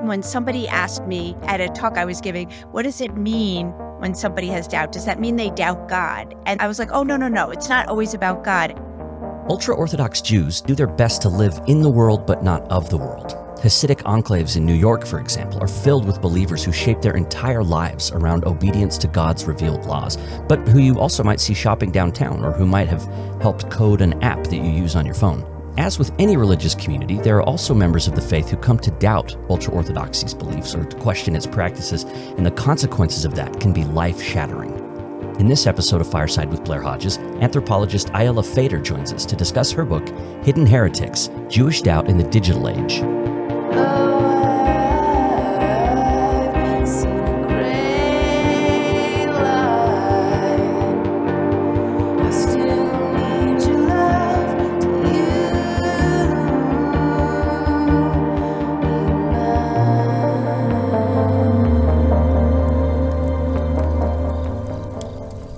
when somebody asked me at a talk I was giving, what does it mean when somebody has doubt? Does that mean they doubt God? And I was like, oh, no. It's not always about God. Ultra-Orthodox Jews do their best to live in the world but not of the world. Hasidic enclaves in New York, for example, are filled with believers who shape their entire lives around obedience to God's revealed laws, but who you also might see shopping downtown or who might have helped code an app that you use on your phone. As with any religious community, there are also members of the faith who come to doubt ultra-Orthodoxy's beliefs or to question its practices, and the consequences of that can be life-shattering. In this episode of Fireside with Blair Hodges, anthropologist Ayala Fader joins us to discuss her book, Hidden Heretics, Jewish Doubt in the Digital Age.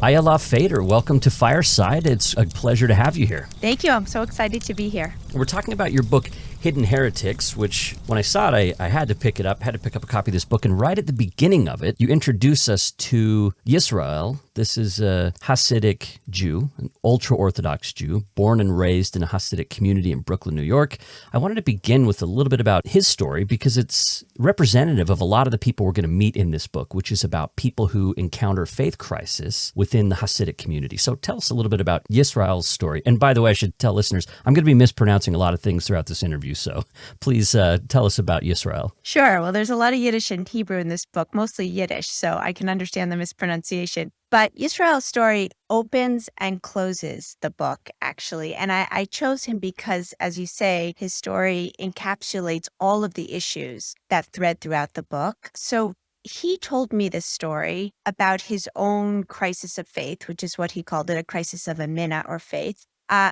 Ayala Fader, welcome to Fireside. It's a pleasure to have you here. Thank you. I'm so excited to be here. We're talking about your book, Hidden Heretics, which when I saw it, I had to pick it up, had to pick up a copy of this book. And right at the beginning of it, you introduce us to Yisrael. This is a Hasidic Jew, an ultra-Orthodox Jew, born and raised in a Hasidic community in Brooklyn, New York. I wanted to begin with a little bit about his story because it's representative of a lot of the people we're going to meet in this book, which is about people who encounter faith crisis within the Hasidic community. So tell us a little bit about Yisrael's story. And by the way, I should tell listeners, I'm going to be mispronouncing a lot of things throughout this interview, so please tell us about Yisrael. Sure. Well, there's a lot of Yiddish and Hebrew in this book, mostly Yiddish, so I can understand the mispronunciation. But Yisrael's story opens and closes the book, actually. And I chose him because, as you say, his story encapsulates all of the issues that thread throughout the book. So he told me this story about his own crisis of faith, which is what he called it, a crisis of amina or faith.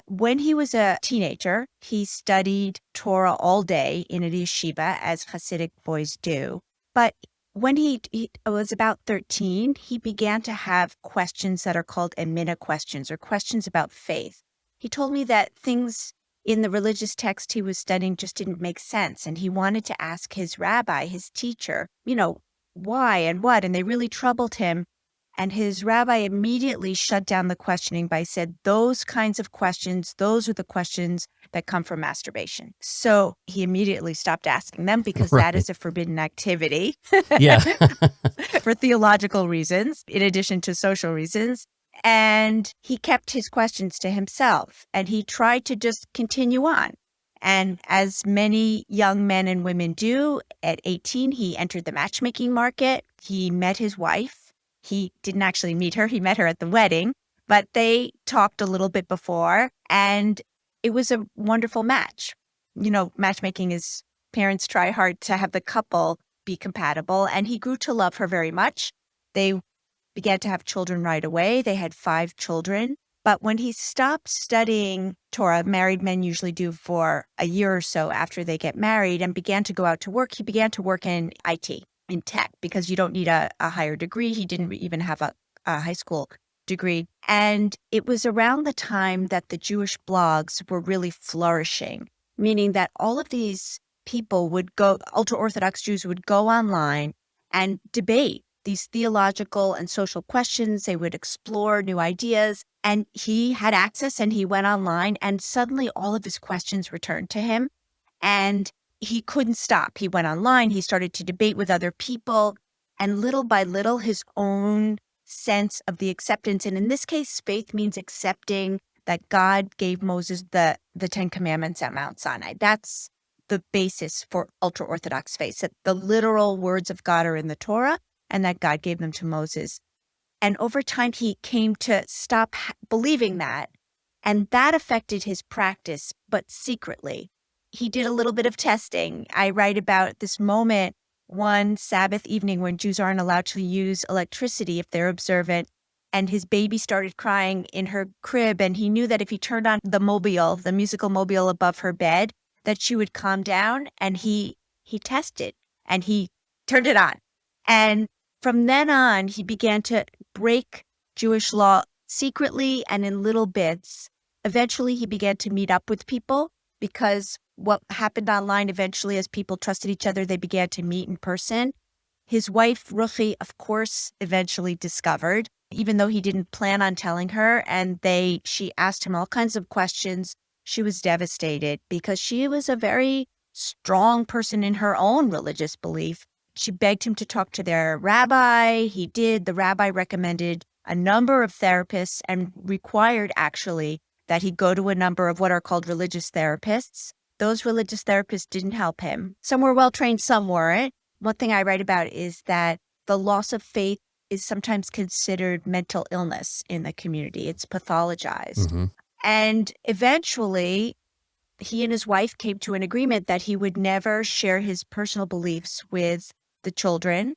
When he was a teenager, he studied Torah all day in a yeshiva, as Hasidic boys do. But when he was about 13, he began to have questions that are called amina questions, or questions about faith. He told me that things in the religious text he was studying just didn't make sense, and he wanted to ask his rabbi, his teacher, why and what, and they really troubled him. And his rabbi immediately shut down the questioning by said, those kinds of questions, those are the questions that come from masturbation. So he immediately stopped asking them because that is a forbidden activity. Yeah. For theological reasons, in addition to social reasons. And he kept his questions to himself and he tried to just continue on. And as many young men and women do, at 18, he entered the matchmaking market. He met his wife. He didn't actually meet her. He met her at the wedding, but they talked a little bit before, and it was a wonderful match. Matchmaking is parents try hard to have the couple be compatible, and he grew to love her very much. They began to have children right away. They had 5 children. But when he stopped studying Torah, married men usually do for a year or so after they get married, and began to go out to work, he began to work in IT. In tech, because you don't need a higher degree. He didn't even have a high school degree. And it was around the time that the Jewish blogs were really flourishing, meaning that all of these people would go, ultra-Orthodox Jews would go online and debate these theological and social questions. They would explore new ideas. And he had access and he went online and suddenly all of his questions returned to him. And he couldn't stop. He went online, he started to debate with other people, and little by little, his own sense of the acceptance, and in this case, faith means accepting that God gave Moses the 10 Commandments at Mount Sinai. That's the basis for ultra-Orthodox faith, that the literal words of God are in the Torah, and that God gave them to Moses. And over time, he came to stop believing that, and that affected his practice, but secretly. He did a little bit of testing. I write about this moment one Sabbath evening when Jews aren't allowed to use electricity if they're observant. And his baby started crying in her crib. And he knew that if he turned on the mobile, the musical mobile above her bed, that she would calm down. And he tested and he turned it on. And from then on, he began to break Jewish law secretly and in little bits. Eventually, he began to meet up with people because what happened online eventually, as people trusted each other, they began to meet in person. His wife, Ruchi, of course, eventually discovered, even though he didn't plan on telling her, and she asked him all kinds of questions. She was devastated because she was a very strong person in her own religious belief. She begged him to talk to their rabbi. He did. The rabbi recommended a number of therapists and required, actually, that he go to a number of what are called religious therapists. Those religious therapists didn't help him. Some were well-trained, some weren't. One thing I write about is that the loss of faith is sometimes considered mental illness in the community. It's pathologized. Mm-hmm. And eventually, he and his wife came to an agreement that he would never share his personal beliefs with the children,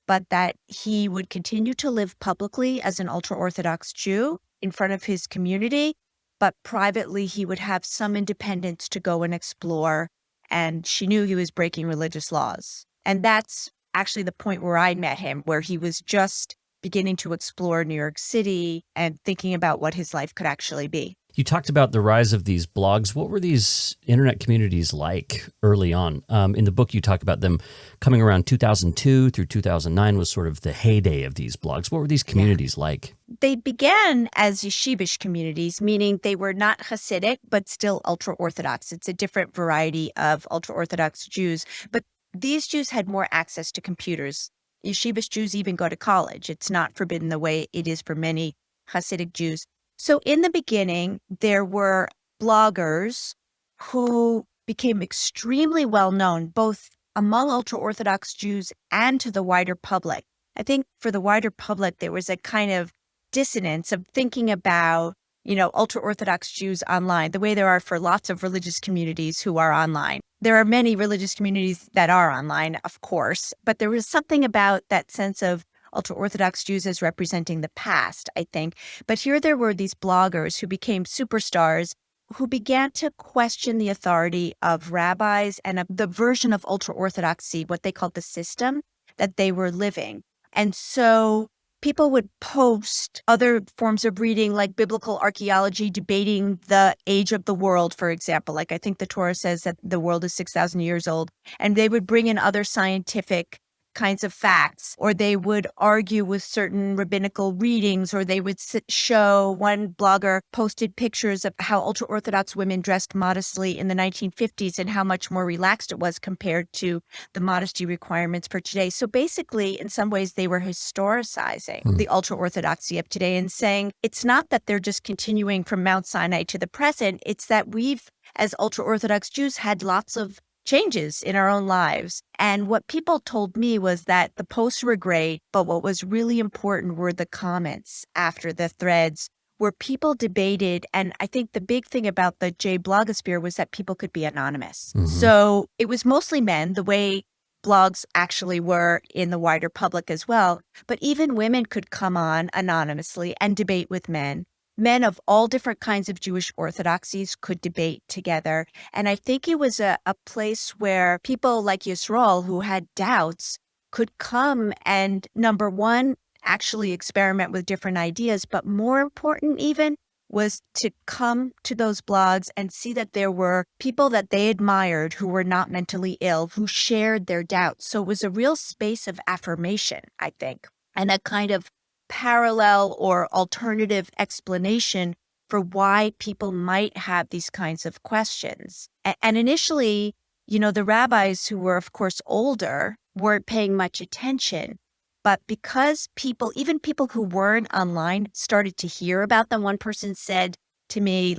but that he would continue to live publicly as an ultra-Orthodox Jew in front of his community, but privately he would have some independence to go and explore. And she knew he was breaking religious laws. And that's actually the point where I met him, where he was just beginning to explore New York City and thinking about what his life could actually be. You talked about the rise of these blogs. What were these internet communities like early on? In the book, you talk about them coming around 2002 through 2009 was sort of the heyday of these blogs. What were these communities like? They began as yeshivish communities, meaning they were not Hasidic, but still ultra-Orthodox. It's a different variety of ultra-Orthodox Jews. But these Jews had more access to computers. Yeshivish Jews even go to college. It's not forbidden the way it is for many Hasidic Jews. So in the beginning, there were bloggers who became extremely well known, both among ultra-Orthodox Jews and to the wider public. I think for the wider public, there was a kind of dissonance of thinking about, ultra-Orthodox Jews online, the way there are for lots of religious communities who are online. There are many religious communities that are online, of course, but there was something about that sense of ultra-Orthodox Jews as representing the past, I think. But here there were these bloggers who became superstars who began to question the authority of rabbis and of the version of ultra-Orthodoxy, what they called the system, that they were living. And so people would post other forms of reading, like biblical archaeology, debating the age of the world, for example. Like I think the Torah says that the world is 6,000 years old. And they would bring in other scientific kinds of facts, or they would argue with certain rabbinical readings, or they would show. One blogger posted pictures of how ultra-Orthodox women dressed modestly in the 1950s and how much more relaxed it was compared to the modesty requirements for today. So basically, in some ways, they were historicizing the ultra-Orthodoxy of today and saying it's not that they're just continuing from Mount Sinai to the present, it's that we've, as ultra-Orthodox Jews, had lots of changes in our own lives. And what people told me was that the posts were great, but what was really important were the comments after the threads, where people debated. And I think the big thing about the J blogosphere was that people could be anonymous. Mm-hmm. So it was mostly men, the way blogs actually were in the wider public as well. But even women could come on anonymously and debate with men. Men of all different kinds of Jewish orthodoxies could debate together. And I think it was a place where people like Yisrael who had doubts could come and, number one, actually experiment with different ideas. But more important even was to come to those blogs and see that there were people that they admired who were not mentally ill, who shared their doubts. So it was a real space of affirmation, I think, and a kind of parallel or alternative explanation for why people might have these kinds of questions. And initially, the rabbis who were, of course, older, weren't paying much attention. But because even people who weren't online started to hear about them, one person said to me,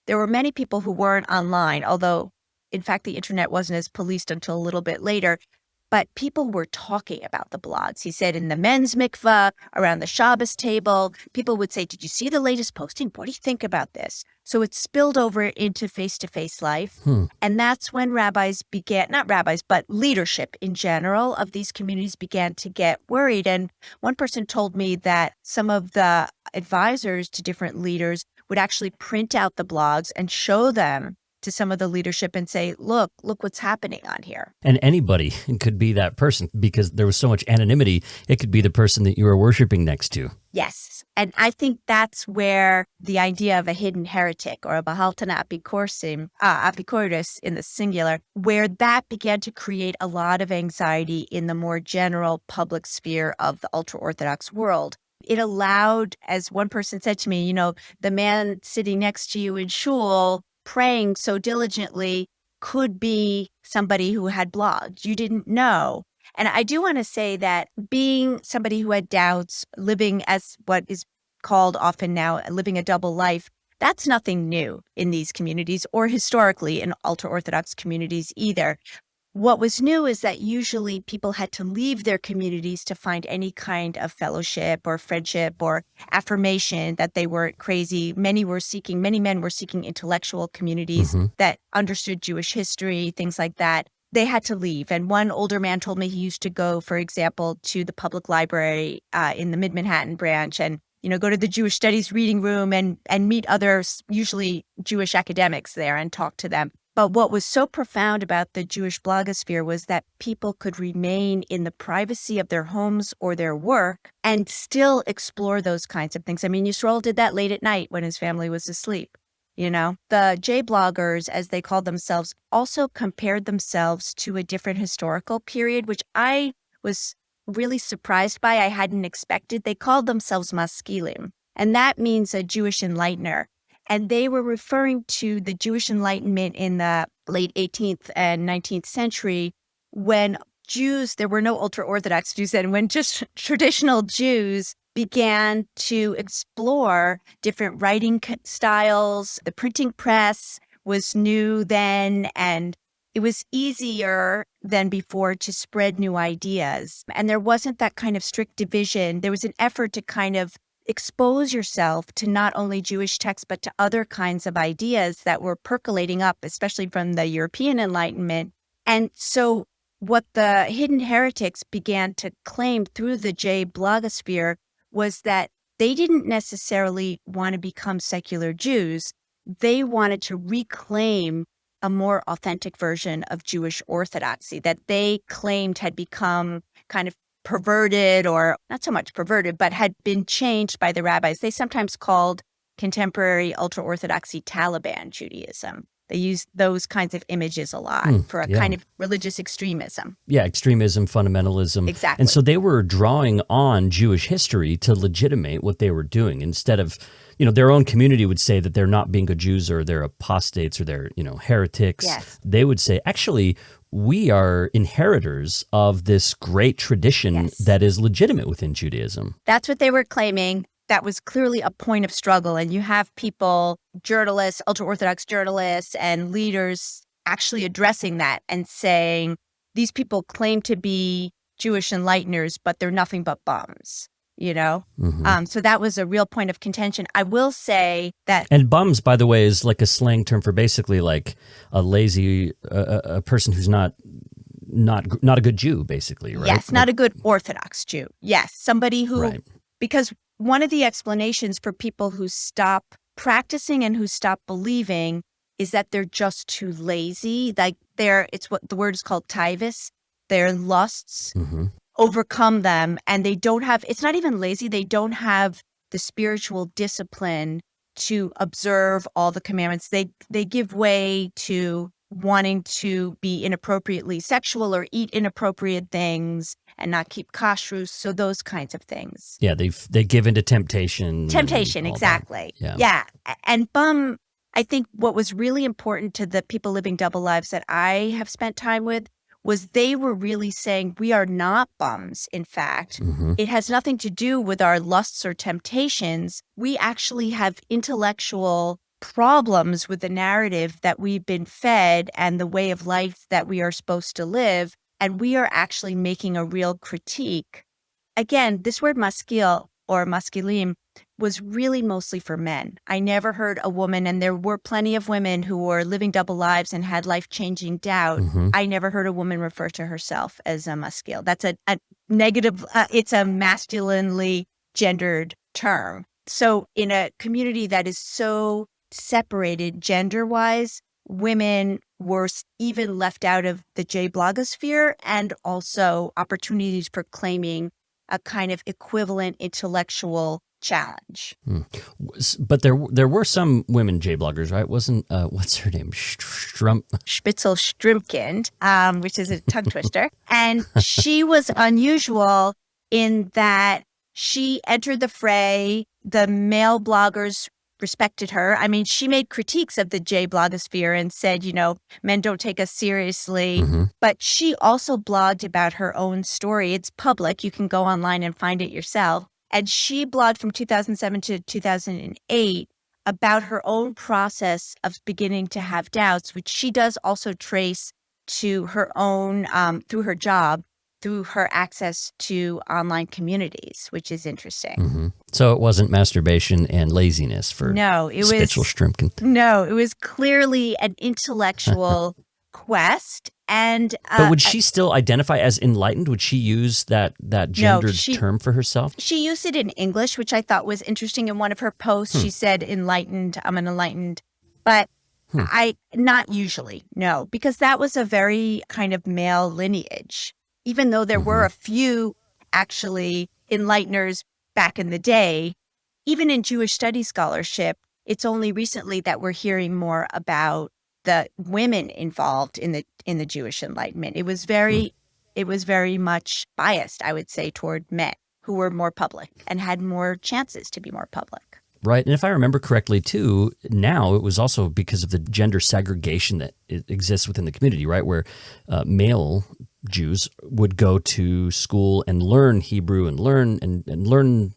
there were many people who weren't online, although, in fact, the internet wasn't as policed until a little bit later. But people were talking about the blogs. He said in the men's mikvah, around the Shabbos table, people would say, did you see the latest posting? What do you think about this? So it spilled over into face-to-face life. And that's when rabbis began, not rabbis, but leadership in general of these communities began to get worried. And one person told me that some of the advisors to different leaders would actually print out the blogs and show them to some of the leadership and say, look what's happening on here. And anybody could be that person because there was so much anonymity. It could be the person that you were worshiping next to. Yes. And I think that's where the idea of a hidden heretic or a Bahaltana Apikoris in the singular, where that began to create a lot of anxiety in the more general public sphere of the ultra-Orthodox world. It allowed, as one person said to me, the man sitting next to you in shul praying so diligently could be somebody who had blogged. You didn't know. And I do want to say that being somebody who had doubts, living as what is called often now living a double life, that's nothing new in these communities or historically in ultra-Orthodox communities either. What was new is that usually people had to leave their communities to find any kind of fellowship or friendship or affirmation that they weren't crazy. Many men were seeking intellectual communities that understood Jewish history, things like that. They had to leave. And one older man told me he used to go, for example, to the public library in the Mid-Manhattan branch and, go to the Jewish studies reading room and meet others, usually Jewish academics there, and talk to them. But what was so profound about the Jewish blogosphere was that people could remain in the privacy of their homes or their work and still explore those kinds of things. I mean, Yisrael did that late at night when his family was asleep. The J-bloggers, as they called themselves, also compared themselves to a different historical period, which I was really surprised by. I hadn't expected. They called themselves maskilim, and that means a Jewish enlightener. And they were referring to the Jewish Enlightenment in the late 18th and 19th century when there were no ultra-Orthodox Jews, and when just traditional Jews began to explore different writing styles. The printing press was new then, and it was easier than before to spread new ideas. And there wasn't that kind of strict division. There was an effort to kind of expose yourself to not only Jewish texts, but to other kinds of ideas that were percolating up, especially from the European Enlightenment. And so what the hidden heretics began to claim through the J blogosphere was that they didn't necessarily want to become secular Jews. They wanted to reclaim a more authentic version of Jewish orthodoxy that they claimed had become kind of perverted, or not so much perverted, but had been changed by the rabbis. They sometimes called contemporary ultra-Orthodoxy Taliban Judaism. They used those kinds of images a lot for a kind of religious extremism. Yeah, extremism, fundamentalism. Exactly. And so they were drawing on Jewish history to legitimate what they were doing instead of, their own community would say that they're not being good Jews or they're apostates or they're, heretics. Yes. They would say, actually, we are inheritors of this great tradition that is legitimate within Judaism. That's what they were claiming. That was clearly a point of struggle. And you have people, journalists, ultra-Orthodox journalists and leaders actually addressing that and saying, these people claim to be Jewish enlighteners, but they're nothing but bums, So that was a real point of contention. I will say that... And bums, by the way, is like a slang term for basically like a lazy, a person who's not a good Jew, basically, right? Yes, not a good Orthodox Jew. Yes, somebody who... Right. Because one of the explanations for people who stop practicing and who stop believing is that they're just too lazy. Like it's what the word is called taivus. Their lusts overcome them, and they don't have, it's not even lazy, they don't have the spiritual discipline to observe all the commandments. They give way to wanting to be inappropriately sexual or eat inappropriate things and not keep kashrus, so those kinds of things. Yeah, they give into temptation. Temptation, exactly. Yeah. And I think what was really important to the people living double lives that I have spent time with was they were really saying, we are not bums, in fact. It has nothing to do with our lusts or temptations. We actually have intellectual problems with the narrative that we've been fed and the way of life that we are supposed to live. And we are actually making a real critique. Again, this word maskil or maskilim was really mostly for men. I never heard a woman, and there were plenty of women who were living double lives and had life-changing doubt. I never heard a woman refer to herself as a maskil. That's a negative, it's a masculinely gendered term. So in a community that is so separated gender-wise, women were even left out of the J blogosphere, and also opportunities for claiming a kind of equivalent intellectual challenge. But there were some women J bloggers, right? Wasn't what's her name? Spitzel Strimkind, which is a tongue twister. And she was unusual in that she entered the fray. The male bloggers respected her. I mean, she made critiques of the J blogosphere and said, men don't take us seriously. But she also blogged about her own story. It's public. You can go online and find it yourself. And she blogged from 2007 to 2008 about her own process of beginning to have doubts, which she does also trace to her own, through her job, through her access to online communities, which is interesting. So it wasn't masturbation and laziness for Spitzel Strimkin. No, it was clearly an intellectual quest. And but would she still identify as enlightened? Would she use that gendered term for herself? She used it in English, which I thought was interesting. In one of her posts, she said, enlightened, I'm an enlightened. But not usually, no, because that was a very kind of male lineage. Even though there were a few actually enlighteners back in the day, even in Jewish studies scholarship, it's only recently that we're hearing more about the women involved in the Jewish Enlightenment. It was very much biased, I would say, toward men who were more public and had more chances to be more public. Right. And if I remember correctly, too, now it was also because of the gender segregation that exists within the community, right, where male Jews would go to school and learn Hebrew and learn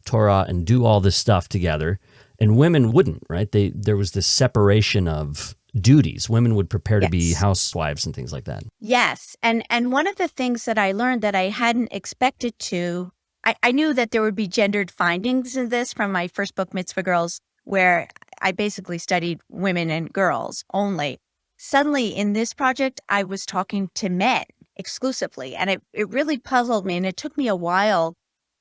Torah and do all this stuff together, and women wouldn't, right? There was this separation of duties. Women would prepare to be housewives and things like that. Yes. And one of the things that I learned that I hadn't expected to, I knew that there would be gendered findings in this from my first book, Mitzvah Girls, where I basically studied women and girls only. Suddenly in this project, I was talking to men exclusively, and it really puzzled me. And it took me a while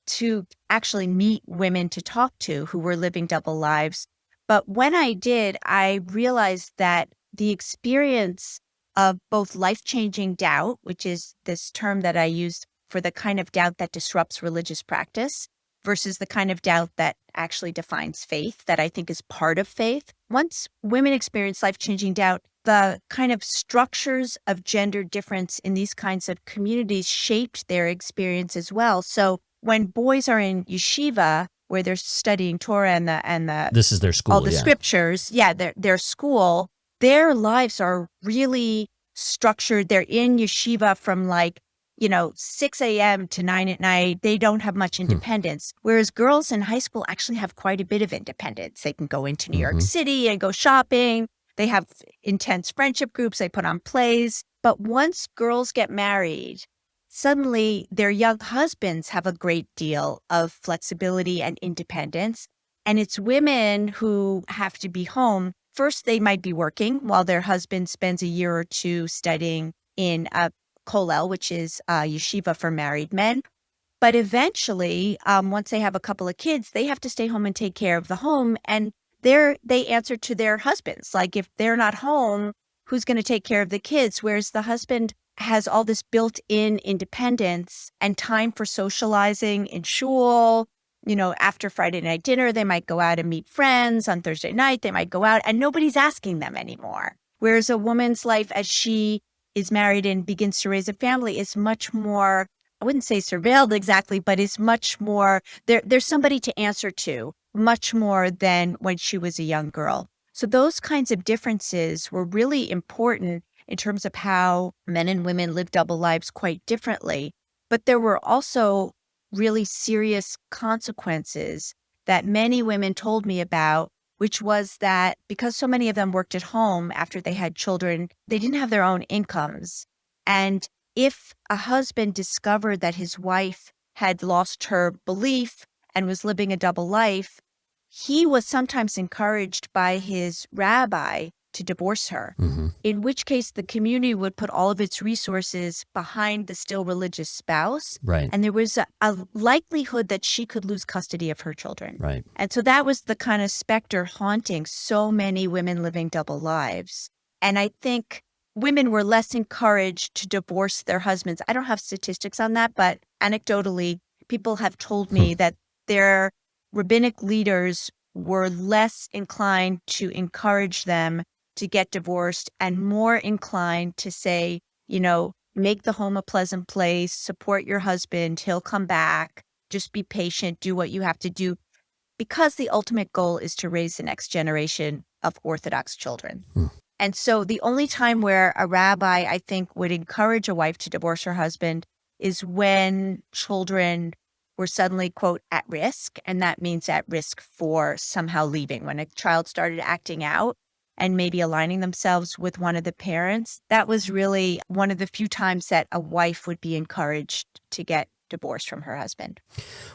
to actually meet women to talk to who were living double lives. But when I did, I realized that the experience of both life-changing doubt, which is this term that I use for the kind of doubt that disrupts religious practice, versus the kind of doubt that actually defines faith, that I think is part of faith. Once women experience life-changing doubt, the kind of structures of gender difference in these kinds of communities shaped their experience as well. So when boys are in yeshiva, where they're studying Torah and the this is their school, all the scriptures, their school, their lives are really structured. They're in yeshiva from 6 a.m. to 9 at night. They don't have much independence. Whereas girls in high school actually have quite a bit of independence. They can go into New York City and go shopping. They have intense friendship groups. They put on plays. But once girls get married, suddenly their young husbands have a great deal of flexibility and independence. And it's women who have to be home. First, they might be working while their husband spends a year or two studying in a kollel, which is yeshiva for married men. But eventually, once they have a couple of kids, they have to stay home and take care of the home. And they answer to their husbands. Like if they're not home, who's going to take care of the kids? Whereas the husband has all this built-in independence and time for socializing in shul. After Friday night dinner, they might go out and meet friends. On Thursday night, they might go out and nobody's asking them anymore. Whereas a woman's life as she is married and begins to raise a family is much more, I wouldn't say surveilled exactly, but is much more, there's somebody to answer to, much more than when she was a young girl. So those kinds of differences were really important in terms of how men and women live double lives quite differently. But there were also really serious consequences that many women told me about, which was that because so many of them worked at home after they had children, they didn't have their own incomes. And if a husband discovered that his wife had lost her belief and was living a double life, he was sometimes encouraged by his rabbi to divorce her, in which case the community would put all of its resources behind the still religious spouse. Right. And there was a likelihood that she could lose custody of her children. Right. And so that was the kind of specter haunting so many women living double lives. And I think women were less encouraged to divorce their husbands. I don't have statistics on that, but anecdotally, people have told me that their rabbinic leaders were less inclined to encourage them to get divorced and more inclined to say, make the home a pleasant place, support your husband, he'll come back, just be patient, do what you have to do, because the ultimate goal is to raise the next generation of Orthodox children. And so the only time where a rabbi, I think, would encourage a wife to divorce her husband is when children were suddenly, quote, at risk. And that means at risk for somehow leaving. When a child started acting out and maybe aligning themselves with one of the parents, that was really one of the few times that a wife would be encouraged to get divorced from her husband.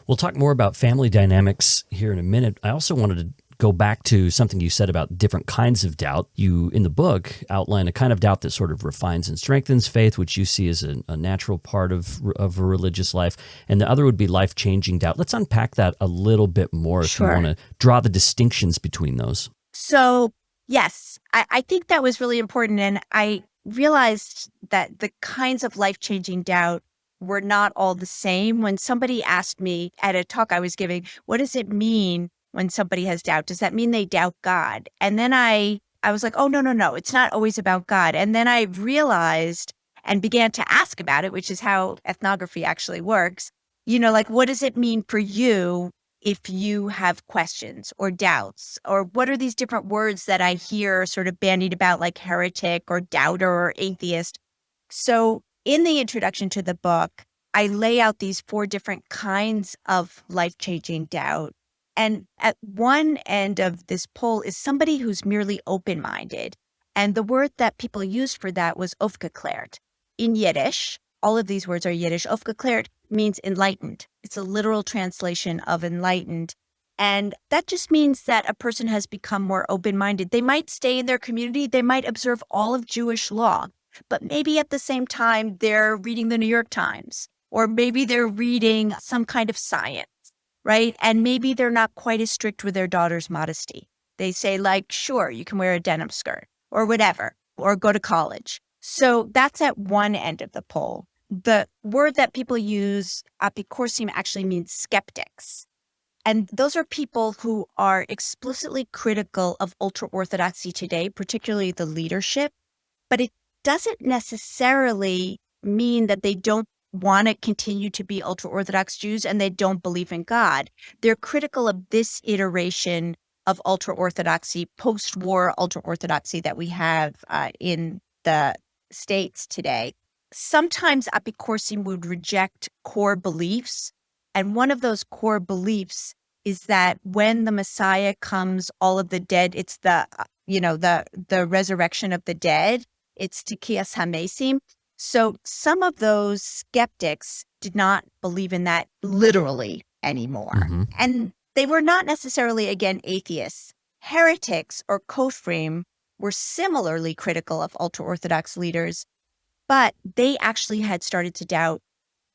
We'll talk more about family dynamics here in a minute. I also wanted to go back to something you said about different kinds of doubt. You, in the book, outline a kind of doubt that sort of refines and strengthens faith, which you see as a natural part of a religious life. And the other would be life-changing doubt. Let's unpack that a little bit more if you want to draw the distinctions between those. So, yes, I think that was really important. And I realized that the kinds of life-changing doubt were not all the same. When somebody asked me at a talk I was giving, what does it mean when somebody has doubt? Does that mean they doubt God? And then I was like, oh, no, it's not always about God. And then I realized and began to ask about it, which is how ethnography actually works. What does it mean for you if you have questions or doubts? Or what are these different words that I hear sort of bandied about, like heretic or doubter or atheist? So in the introduction to the book, I lay out these 4 different kinds of life-changing doubt. And at one end of this poll is somebody who's merely open-minded. And the word that people used for that was aufgeklärt. In Yiddish, all of these words are Yiddish. Aufgeklärt means enlightened. It's a literal translation of enlightened. And that just means that a person has become more open-minded. They might stay in their community. They might observe all of Jewish law. But maybe at the same time, they're reading the New York Times, or maybe they're reading some kind of science. Right? And maybe they're not quite as strict with their daughter's modesty. They say, like, sure, you can wear a denim skirt or whatever, or go to college. So that's at one end of the poll. The word that people use, apikorsim, actually means skeptics. And those are people who are explicitly critical of ultra-Orthodoxy today, particularly the leadership. But it doesn't necessarily mean that they don't want to continue to be ultra-Orthodox Jews and they don't believe in God. They're critical of this iteration of ultra-Orthodoxy, post-war ultra-Orthodoxy that we have in the States today. Sometimes apikorsim would reject core beliefs. And one of those core beliefs is that when the Messiah comes, all of the dead, it's the resurrection of the dead. It's Tikkias Hamesim. So some of those skeptics did not believe in that literally anymore. Mm-hmm. And they were not necessarily, again, atheists. Heretics or kofrim were similarly critical of ultra-Orthodox leaders, but they actually had started to doubt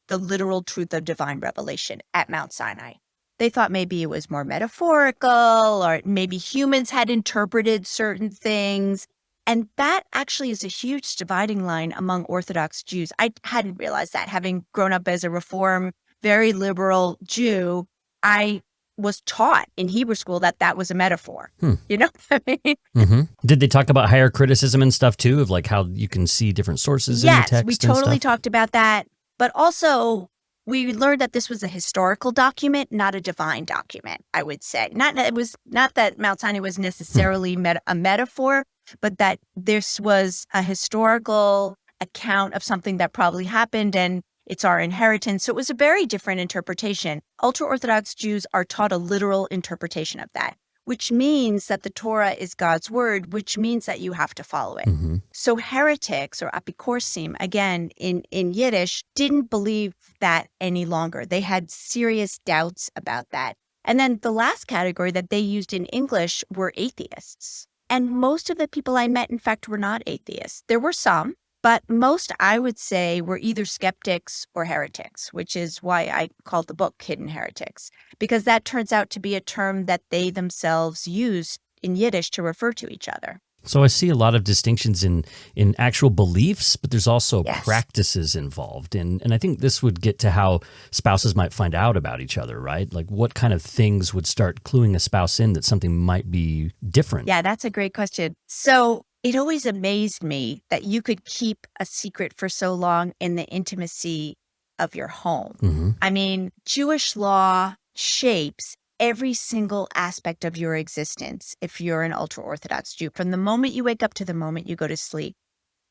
the literal truth of divine revelation at Mount Sinai. They thought maybe it was more metaphorical, or maybe humans had interpreted certain things. And that actually is a huge dividing line among Orthodox Jews. I hadn't realized that. Having grown up as a Reform, very liberal Jew, I was taught in Hebrew school that that was a metaphor. You know what I mean? Mm-hmm. Did they talk about higher criticism and stuff too, of like how you can see different sources in the text? Yes, we totally talked about that. But also, we learned that this was a historical document, not a divine document, I would say. Not that Mount Sinai was necessarily a metaphor, but that this was a historical account of something that probably happened and it's our inheritance. So it was a very different interpretation. Ultra-Orthodox Jews are taught a literal interpretation of that, which means that the Torah is God's word, which means that you have to follow it. Mm-hmm. So heretics or apikorsim, again, in Yiddish, didn't believe that any longer. They had serious doubts about that. And then the last category that they used in English were atheists. And most of the people I met, in fact, were not atheists. There were some, but most, I would say, were either skeptics or heretics, which is why I called the book Hidden Heretics, because that turns out to be a term that they themselves use in Yiddish to refer to each other. So I see a lot of distinctions in actual beliefs, but there's also Yes. practices involved. And I think this would get to how spouses might find out about each other, right? Like what kind of things would start cluing a spouse in that something might be different? Yeah, that's a great question. So it always amazed me that you could keep a secret for so long in the intimacy of your home. Mm-hmm. I mean, Jewish law shapes every single aspect of your existence if you're an ultra-Orthodox Jew, from the moment you wake up to the moment you go to sleep.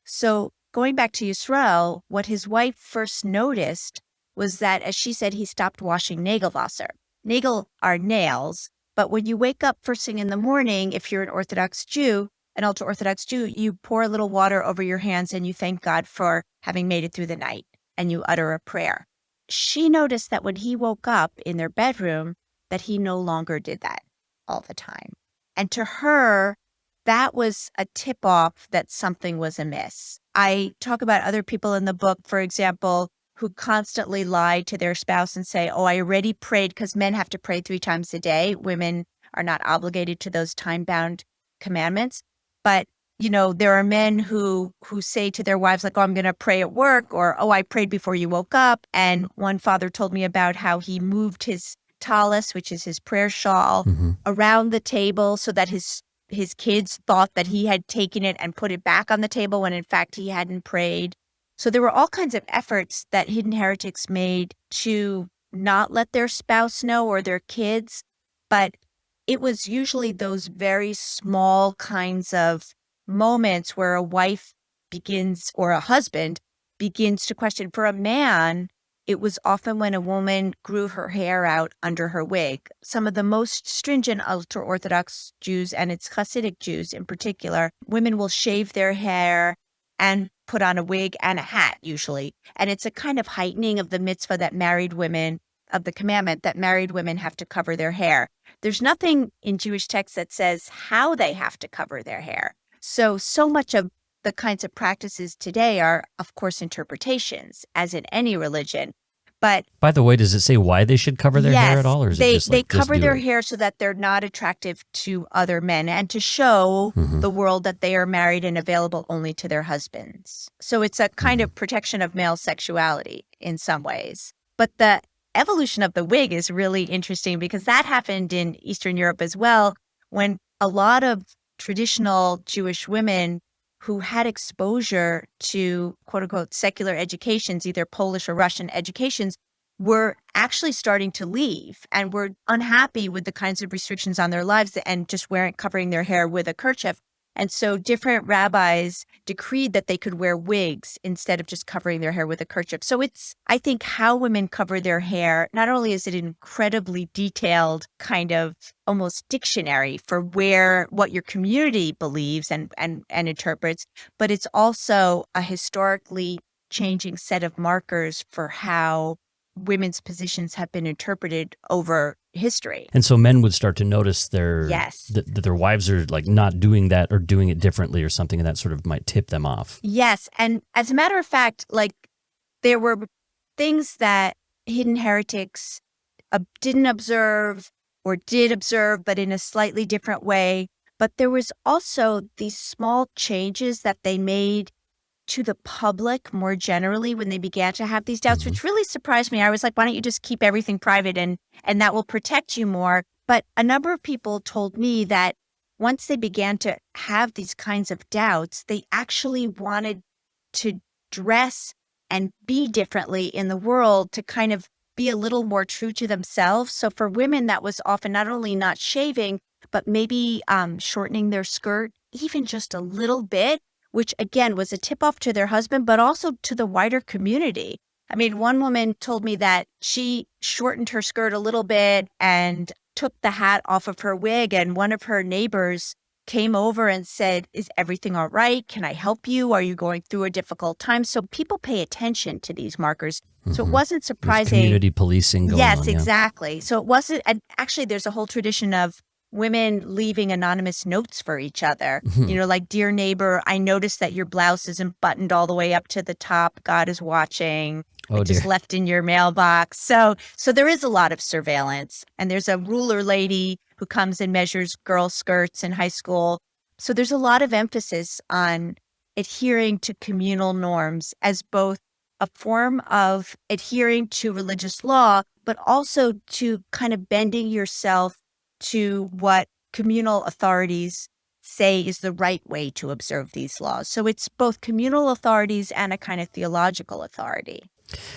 So going back to Yisrael, what his wife first noticed was that, as she said, he stopped washing Nagelwasser. Nagel are nails, but when you wake up first thing in the morning, if you're an Orthodox Jew, an ultra-Orthodox Jew, you pour a little water over your hands and you thank God for having made it through the night, and you utter a prayer. She noticed that when he woke up in their bedroom, that he no longer did that all the time. And to her, that was a tip-off that something was amiss. I talk about other people in the book, for example, who constantly lie to their spouse and say, oh, I already prayed, because men have to pray 3 times a day. Women are not obligated to those time-bound commandments. But, you know, there are men who say to their wives, like, oh, I'm going to pray at work, or, oh, I prayed before you woke up. And one father told me about how he moved his tallis, which is his prayer shawl, Mm-hmm. around the table so that his kids thought that he had taken it and put it back on the table when in fact he hadn't prayed. So there were all kinds of efforts that Hidden Heretics made to not let their spouse know or their kids, but it was usually those very small kinds of moments where a wife begins, or a husband begins to question. For a man, it was often when a woman grew her hair out under her wig. Some of the most stringent ultra-Orthodox Jews, and it's Hasidic Jews in particular, women will shave their hair and put on a wig and a hat usually. And it's a kind of heightening of the mitzvah that married women, of the commandment that married women have to cover their hair. There's nothing in Jewish texts that says how they have to cover their hair. So much of the kinds of practices today are, of course, interpretations, as in any religion. But By the way, does it say why they should cover their hair at all, or is it just they like, just cover do their it? hair so that they're not attractive to other men, and to show Mhm. the world that they are married and available only to their husbands. So it's a kind of protection of male sexuality in some ways. But the evolution of the wig is really interesting, because that happened in Eastern Europe as well, when a lot of traditional Jewish women who had exposure to quote unquote secular educations, either Polish or Russian educations, were actually starting to leave and were unhappy with the kinds of restrictions on their lives and just weren't covering their hair with a kerchief. And so different rabbis decreed that they could wear wigs instead of just covering their hair with a kerchief. So it's, I think, how women cover their hair. Not only is it an incredibly detailed kind of almost dictionary for what your community believes and interprets, but it's also a historically changing set of markers for how women's positions have been interpreted over history. And so men would start to notice Yes. that their wives are like not doing that or doing it differently or something, and that sort of might tip them off. Yes. And as a matter of fact, like, there were things that Hidden Heretics didn't observe or did observe, but in a slightly different way. But there was also these small changes that they made to the public more generally when they began to have these doubts, which really surprised me. I was like, why don't you just keep everything private and that will protect you more? But a number of people told me that once they began to have these kinds of doubts, they actually wanted to dress and be differently in the world, to kind of be a little more true to themselves. So for women, that was often not only not shaving, but maybe shortening their skirt even just a little bit, which again was a tip off to their husband, but also to the wider community. I mean, one woman told me that she shortened her skirt a little bit and took the hat off of her wig, and one of her neighbors came over and said, is everything all right? Can I help you? Are you going through a difficult time? So people pay attention to these markers. So it wasn't There's surprising. community policing going on. Yes, Yeah. exactly. So it wasn't, and actually there's a whole tradition of women leaving anonymous notes for each other. You know, like, dear neighbor, I noticed that your blouse isn't buttoned all the way up to the top. God is watching. Oh, I just dear. left in your mailbox. So there is a lot of surveillance. And there's a ruler lady who comes and measures girl skirts in high school. So there's a lot of emphasis on adhering to communal norms as both a form of adhering to religious law, but also to kind of bending yourself to what communal authorities say is the right way to observe these laws. So it's both communal authorities and a kind of theological authority.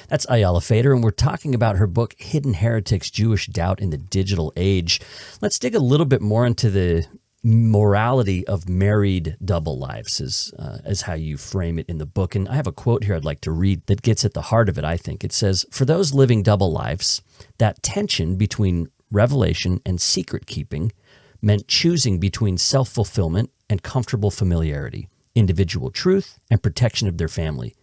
That's Ayala Fader, and we're talking about her book, Hidden Heretics, Jewish Doubt in the Digital Age. Let's dig a little bit more into the morality of married double lives as how you frame it in the book. And I have a quote here I'd like to read that gets at the heart of it, I think. It says, "For those living double lives, that tension between revelation and secret keeping meant choosing between self-fulfillment and comfortable familiarity, individual truth and protection of their family.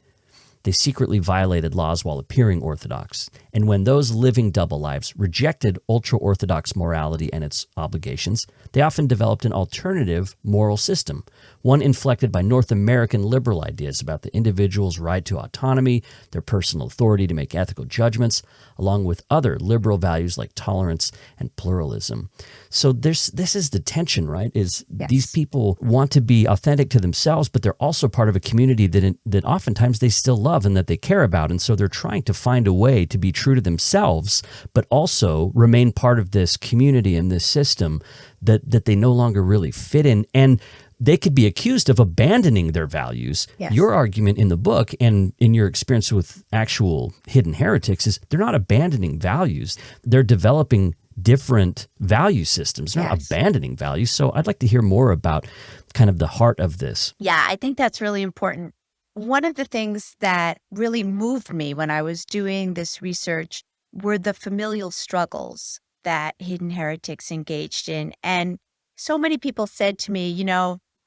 They secretly violated laws while appearing orthodox. And when those living double lives rejected ultra-Orthodox morality and its obligations, they often developed an alternative moral system, one inflected by North American liberal ideas about the individual's right to autonomy, their personal authority to make ethical judgments, along with other liberal values like tolerance and pluralism." So this is the tension, right? Is Yes. These people want to be authentic to themselves, but they're also part of a community that oftentimes they still love and that they care about. And so they're trying to find a way to be true to themselves, but also remain part of this community and this system that they no longer really fit in. And they could be accused of abandoning their values. Yes. Your argument in the book and in your experience with actual hidden heretics is they're not abandoning values. They're developing different value systems. They're not Yes. abandoning values. So I'd like to hear more about kind of the heart of this. Yeah, I think that's really important. One of the things that really moved me when I was doing this research were the familial struggles that hidden heretics engaged in. And so many people said to me,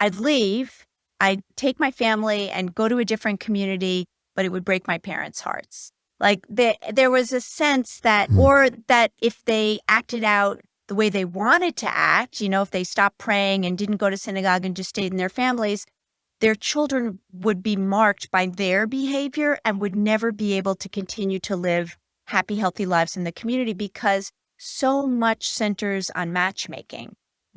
I'd leave, I'd take my family and go to a different community, but it would break my parents' hearts. Like there was a sense that, or that if they acted out the way they wanted to act, if they stopped praying and didn't go to synagogue and just stayed in their families, their children would be marked by their behavior and would never be able to continue to live happy, healthy lives in the community because so much centers on matchmaking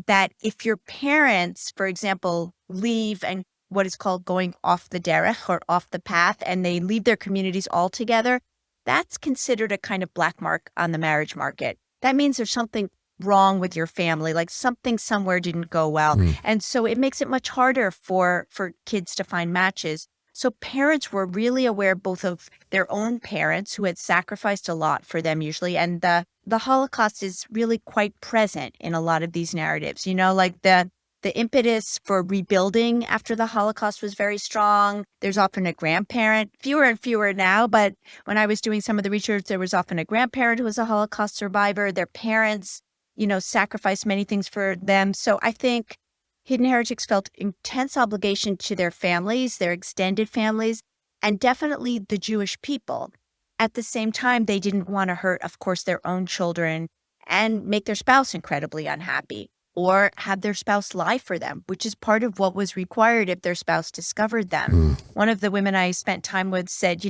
that if your parents, for example, leave and what is called going off the derech or off the path, and they leave their communities altogether, that's considered a kind of black mark on the marriage market. That means there's something wrong with your family, like something somewhere didn't go well. And so it makes it much harder for kids to find matches. So parents were really aware both of their own parents who had sacrificed a lot for them usually, and the Holocaust is really quite present in a lot of these narratives. Like the impetus for rebuilding after the Holocaust was very strong. There's often a grandparent, fewer and fewer now, but when I was doing some of the research, there was often a grandparent who was a Holocaust survivor. Their parents sacrificed many things for them. So I think hidden heretics felt intense obligation to their families, their extended families, and definitely the Jewish people. At the same time, they didn't want to hurt, of course, their own children and make their spouse incredibly unhappy or have their spouse lie for them, which is part of what was required if their spouse discovered them. One of the women I spent time with said,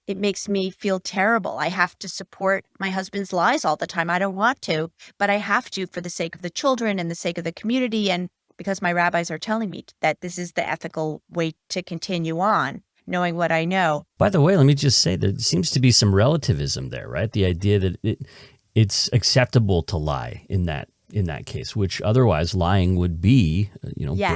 it makes me feel terrible. I have to support my husband's lies all the time. I don't want to, but I have to for the sake of the children and the sake of the community and because my rabbis are telling me that this is the ethical way to continue on, knowing what I know. By the way, let me just say there seems to be some relativism there, right? The idea that it's acceptable to lie in that case, which otherwise lying would be, Yes.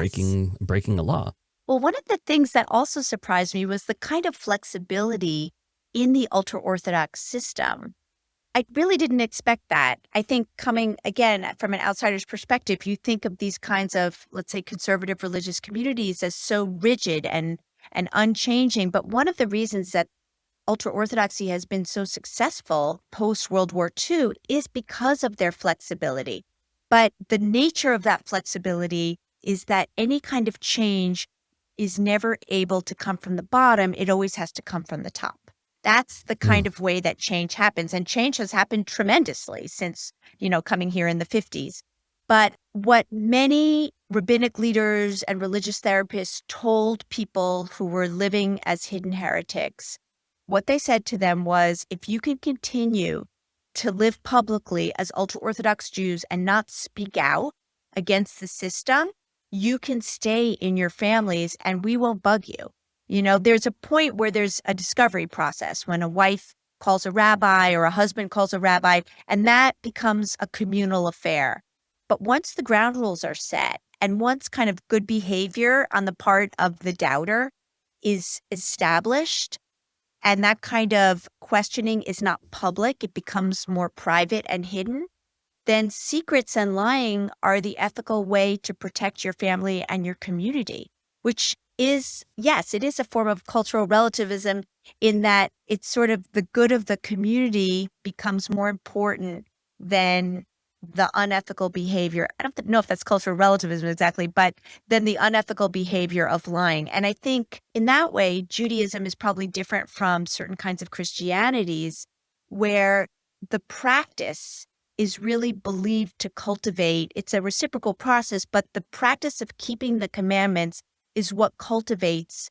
breaking a law. Well, one of the things that also surprised me was the kind of flexibility in the ultra-Orthodox system. I really didn't expect that. I think coming, again, from an outsider's perspective, you think of these kinds of, let's say, conservative religious communities as so rigid and unchanging. But one of the reasons that ultra-Orthodoxy has been so successful post-World War II is because of their flexibility. But the nature of that flexibility is that any kind of change is never able to come from the bottom. It always has to come from the top. That's the kind of way that change happens. And change has happened tremendously since, coming here in the 50s. But what many rabbinic leaders and religious therapists told people who were living as hidden heretics, what they said to them was, if you can continue to live publicly as ultra-Orthodox Jews and not speak out against the system, you can stay in your families and we won't bug you. There's a point where there's a discovery process when a wife calls a rabbi or a husband calls a rabbi, and that becomes a communal affair. But once the ground rules are set and once kind of good behavior on the part of the doubter is established, and that kind of questioning is not public, it becomes more private and hidden, then secrets and lying are the ethical way to protect your family and your community, which is, yes, it is a form of cultural relativism in that it's sort of the good of the community becomes more important than the unethical behavior. I don't know if that's cultural relativism exactly, but than the unethical behavior of lying. And I think in that way, Judaism is probably different from certain kinds of Christianities where the practice is really believed to cultivate. It's a reciprocal process, but the practice of keeping the commandments is what cultivates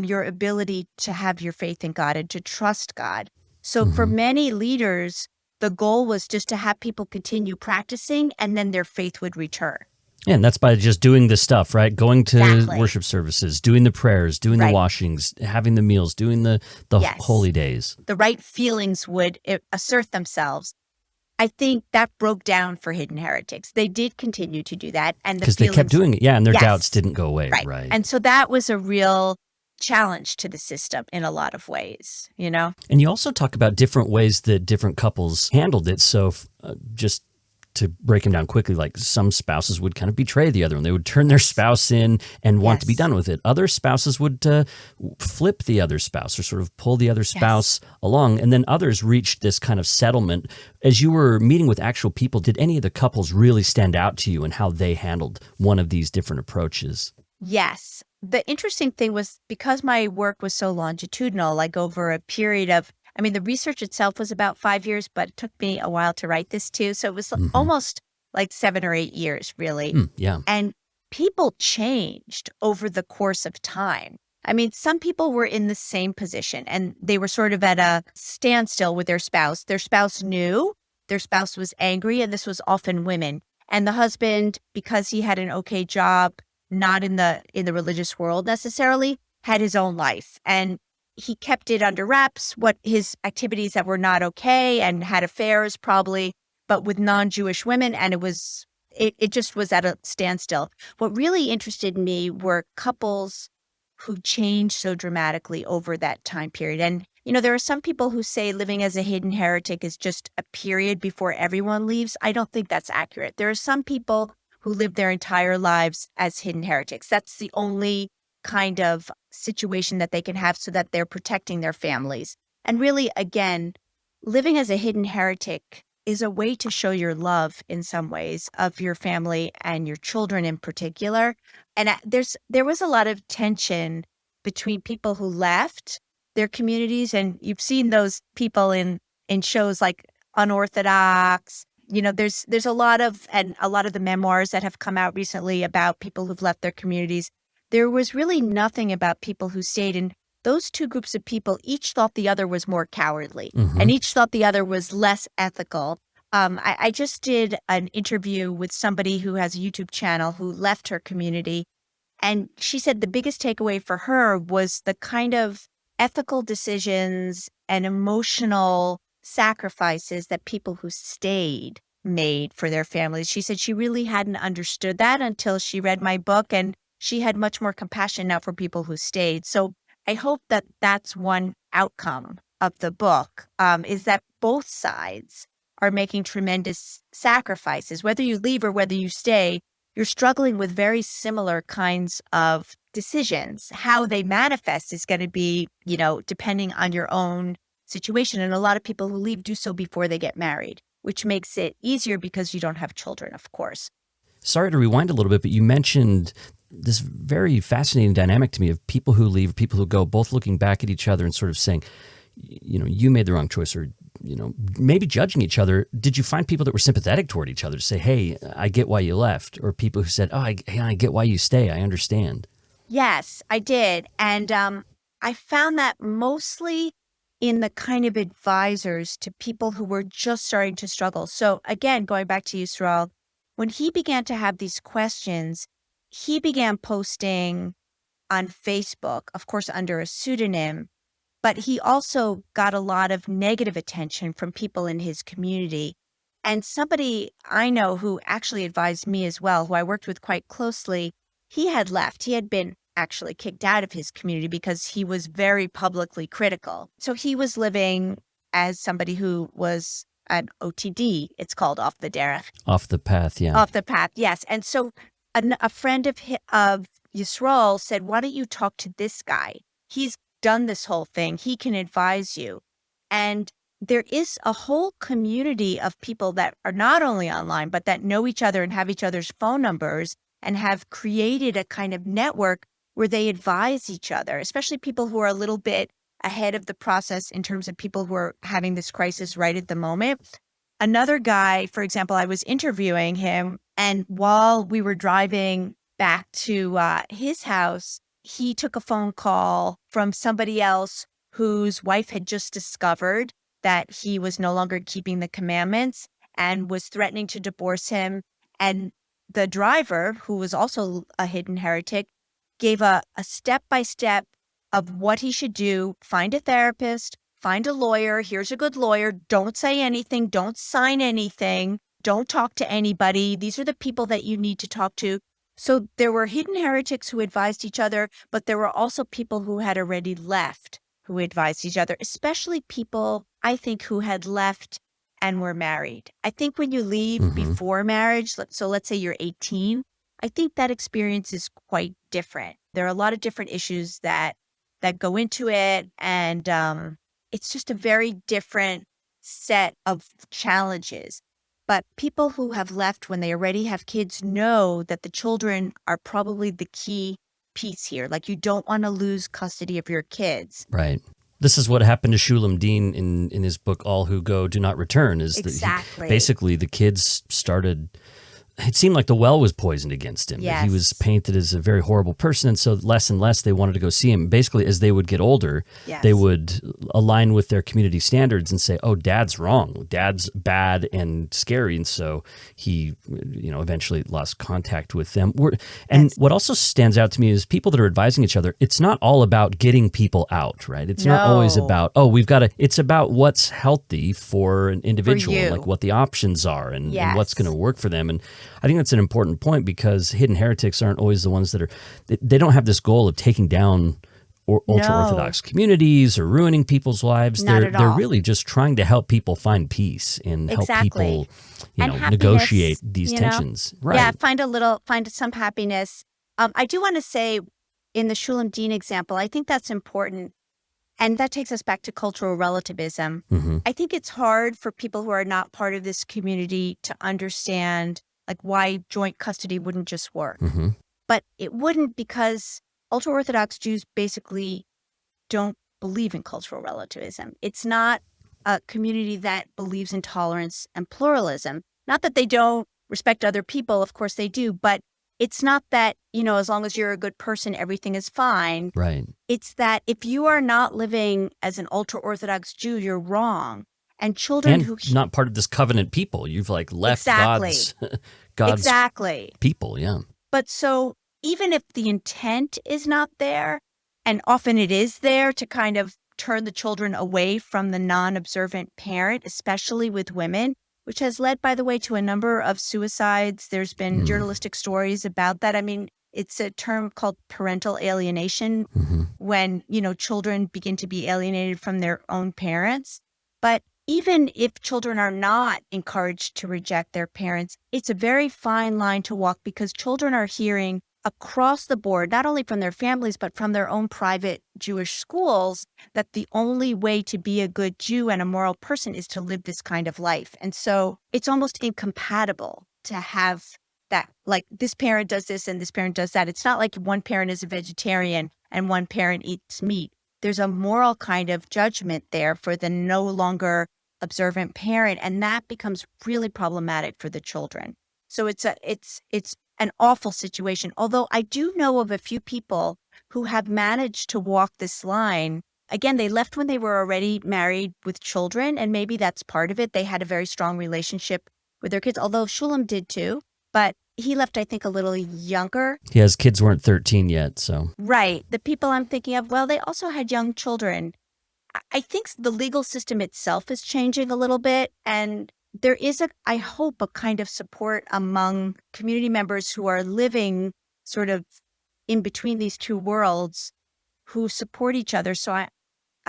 your ability to have your faith in God and to trust God. So for many leaders, the goal was just to have people continue practicing and then their faith would return. Yeah, and that's by just doing the stuff, right? Going to Exactly. worship services, doing the prayers, doing the washings, having the meals, doing the Yes. holy days. The right feelings would assert themselves. I think that broke down for Hidden Heretics. They did continue to do that. And because they kept doing it. Yeah, and their doubts didn't go away. Right. And so that was a real challenge to the system in a lot of ways, And you also talk about different ways that different couples handled it. So just to break them down quickly, like some spouses would kind of betray the other one. They would turn their spouse in and want to be done with it. Other spouses would flip the other spouse or sort of pull the other spouse along. And then others reached this kind of settlement. As you were meeting with actual people, did any of the couples really stand out to you and how they handled one of these different approaches? Yes. The interesting thing was because my work was so longitudinal, like over a period of, the research itself was about 5 years, but it took me a while to write this too. So it was almost like 7 or 8 years, really. Yeah. And people changed over the course of time. Some people were in the same position and they were sort of at a standstill with their spouse. Their spouse knew, their spouse was angry, and this was often women. And the husband, because he had an okay job, not in the religious world necessarily, had his own life. And he kept it under wraps, what his activities that were not okay, and had affairs probably, but with non-Jewish women. And it just was at a standstill. What really interested me were couples who changed so dramatically over that time period. And, there are some people who say living as a hidden heretic is just a period before everyone leaves. I don't think that's accurate. There are some people who live their entire lives as hidden heretics. That's the only kind of situation that they can have so that they're protecting their families. And really, again, living as a hidden heretic is a way to show your love in some ways of your family and your children in particular. And there was a lot of tension between people who left their communities. And you've seen those people in shows like Unorthodox. There's a lot of the memoirs that have come out recently about people who've left their communities. There was really nothing about people who stayed. And those two groups of people each thought the other was more cowardly and each thought the other was less ethical. I just did an interview with somebody who has a YouTube channel who left her community. And she said the biggest takeaway for her was the kind of ethical decisions and emotional sacrifices that people who stayed made for their families. She said she really hadn't understood that until she read my book, and she had much more compassion now for people who stayed. So I hope that that's one outcome of the book, is that both sides are making tremendous sacrifices. Whether you leave or whether you stay, you're struggling with very similar kinds of decisions. How they manifest is going to be, depending on your own situation. And a lot of people who leave do so before they get married, which makes it easier because you don't have children, of course. Sorry to rewind a little bit, but you mentioned this very fascinating dynamic to me of people who leave, people who go, both looking back at each other and sort of saying, you made the wrong choice, or, maybe judging each other. Did you find people that were sympathetic toward each other to say, hey, I get why you left? Or people who said, oh, I get why you stay. I understand. Yes, I did. And I found that mostly in the kind of advisors to people who were just starting to struggle. So again, going back to Yisrael, when he began to have these questions, he began posting on Facebook, of course, under a pseudonym, but he also got a lot of negative attention from people in his community. And somebody I know who actually advised me as well, who I worked with quite closely, he had left. He had been actually kicked out of his community because he was very publicly critical. So he was living as somebody who was an OTD, it's called off the derech. Off the path, yeah. Off the path, yes. And so a friend of Yisrael said, why don't you talk to this guy? He's done this whole thing. He can advise you. And there is a whole community of people that are not only online, but that know each other and have each other's phone numbers and have created a kind of network where they advise each other, especially people who are a little bit ahead of the process in terms of people who are having this crisis right at the moment. Another guy, for example, I was interviewing him, and while we were driving back to his house, he took a phone call from somebody else whose wife had just discovered that he was no longer keeping the commandments and was threatening to divorce him. And the driver, who was also a hidden heretic, gave a step-by-step of what he should do: find a therapist, find a lawyer. Here's a good lawyer. Don't say anything. Don't sign anything. Don't talk to anybody. These are the people that you need to talk to. So there were hidden heretics who advised each other, but there were also people who had already left who advised each other, especially people, I think, who had left and were married. I think when you leave before marriage, so let's say you're 18, I think that experience is quite different. There are a lot of different issues that go into it, and it's just a very different set of challenges. But people who have left when they already have kids know that the children are probably the key piece here. Like, you don't want to lose custody of your kids. Right. This is what happened to Shulam Dean in his book, All Who Go Do Not Return, is Exactly. that basically the kids started... It seemed like the well was poisoned against him. Yes. He was painted as a very horrible person, and so less and less they wanted to go see him. Basically, as they would get older, Yes. they would align with their community standards and say, oh, Dad's wrong. Dad's bad and scary. And so he, eventually lost contact with them. And Yes. what also stands out to me is people that are advising each other, it's not all about getting people out, right? It's not always No. about, it's about what's healthy for an individual, you. like what the options are and Yes. what's going to work for them. And I think that's an important point, because hidden heretics aren't always the ones that they don't have this goal of taking down ultra-Orthodox communities or ruining people's lives. Not They're at all. really just trying to help people find peace and help Exactly. people, And happiness, negotiate these tensions. Right. Yeah, find some happiness. I do want to say, in the Shulam Dean example, I think that's important. And that takes us back to cultural relativism. I think it's hard for people who are not part of this community to understand why joint custody wouldn't just work. But it wouldn't, because ultra-Orthodox Jews basically don't believe in cultural relativism. It's not a community that believes in tolerance and pluralism. Not that they don't respect other people, of course they do, but it's not that, as long as you're a good person, everything is fine. Right. It's that if you are not living as an ultra-Orthodox Jew, you're wrong. And children who... not part of this covenant people. You've left Exactly. God's Exactly. people, yeah. But so even if the intent is not there, and often it is there to kind of turn the children away from the non-observant parent, especially with women, which has led, by the way, to a number of suicides. There's been journalistic stories about that. I mean, it's a term called parental alienation, when, children begin to be alienated from their own parents. But even if children are not encouraged to reject their parents, it's a very fine line to walk, because children are hearing across the board, not only from their families, but from their own private Jewish schools, that the only way to be a good Jew and a moral person is to live this kind of life. And so it's almost incompatible to have that, this parent does this and this parent does that. It's not like one parent is a vegetarian and one parent eats meat. There's a moral kind of judgment there for the no longer observant parent, and that becomes really problematic for the children. So it's an awful situation. Although I do know of a few people who have managed to walk this line. Again, they left when they were already married with children, and maybe that's part of it. They had a very strong relationship with their kids, although Shulam did too. But he left, I think, a little younger. Yeah, his kids weren't 13 yet, so. Right. The people I'm thinking of, well, they also had young children. I think the legal system itself is changing a little bit. And there is, I hope, a kind of support among community members who are living sort of in between these two worlds who support each other. So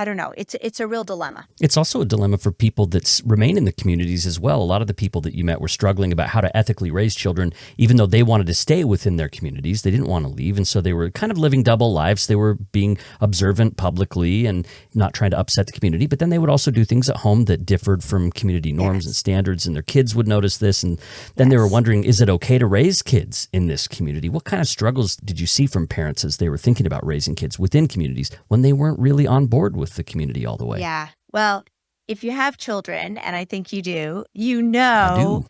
I don't know. It's a real dilemma. It's also a dilemma for people that remain in the communities as well. A lot of the people that you met were struggling about how to ethically raise children, even though they wanted to stay within their communities. They didn't want to leave. And so they were kind of living double lives. They were being observant publicly and not trying to upset the community. But then they would also do things at home that differed from community norms and standards. And their kids would notice this. And then they were wondering, is it okay to raise kids in this community? What kind of struggles did you see from parents as they were thinking about raising kids within communities when they weren't really on board with the community all the way? Yeah. Well, if you have children, and I think you do, you know,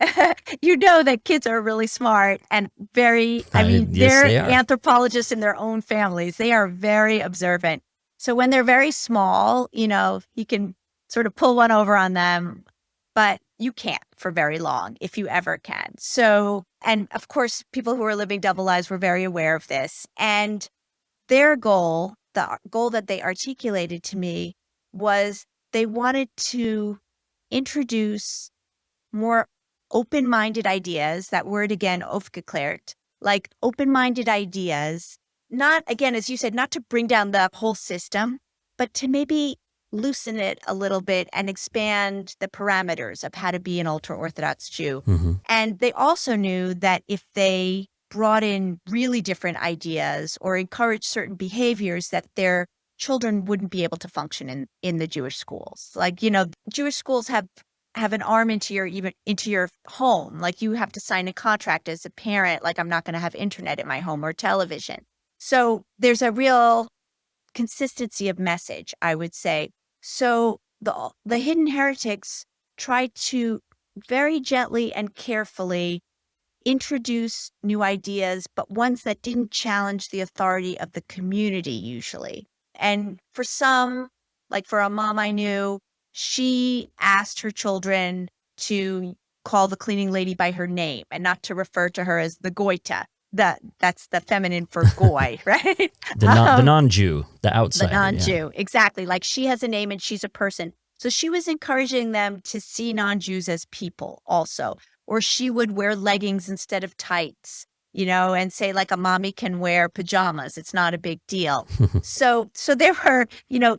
you know that kids are really smart and very, they're anthropologists in their own families. They are very observant. So when they're very small, you can sort of pull one over on them, but you can't for very long if you ever can. So, and of course, people who are living double lives were very aware of this. And their goal, the goal that they articulated to me, was they wanted to introduce more open-minded ideas. That word again, aufgeklärt, like open-minded ideas, not, again, as you said, not to bring down the whole system, but to maybe loosen it a little bit and expand the parameters of how to be an ultra-Orthodox Jew. Mm-hmm. And they also knew that if they brought in really different ideas or encouraged certain behaviors, that their children wouldn't be able to function in the Jewish schools. Like, Jewish schools have an arm into your home. Like, you have to sign a contract as a parent. Like, I'm not going to have internet at my home or television. So there's a real consistency of message, I would say. So the Hidden Heretics try to very gently and carefully introduce new ideas, but ones that didn't challenge the authority of the community usually. And for some, like for a mom I knew, she asked her children to call the cleaning lady by her name and not to refer to her as the goita. That's the feminine for goy, right? The non-Jew, the outsider. The non-Jew, exactly. Like, she has a name and she's a person. So she was encouraging them to see non-Jews as people also. Or she would wear leggings instead of tights, and say, like, a mommy can wear pajamas. It's not a big deal. So there were,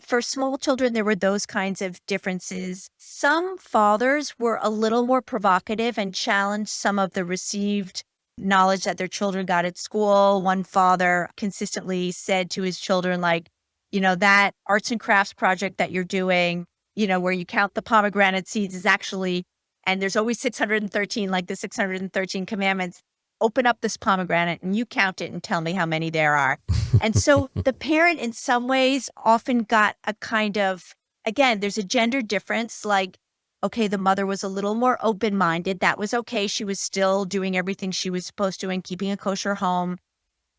for small children, there were those kinds of differences. Some fathers were a little more provocative and challenged some of the received knowledge that their children got at school. One father consistently said to his children, like, that arts and crafts project that you're doing, where you count the pomegranate seeds is actually, and there's always 613, like the 613 commandments. Open up this pomegranate and you count it and tell me how many there are. And so the parent in some ways often got a kind of, again, there's a gender difference. Like, okay, the mother was a little more open-minded. That was okay. She was still doing everything she was supposed to and keeping a kosher home.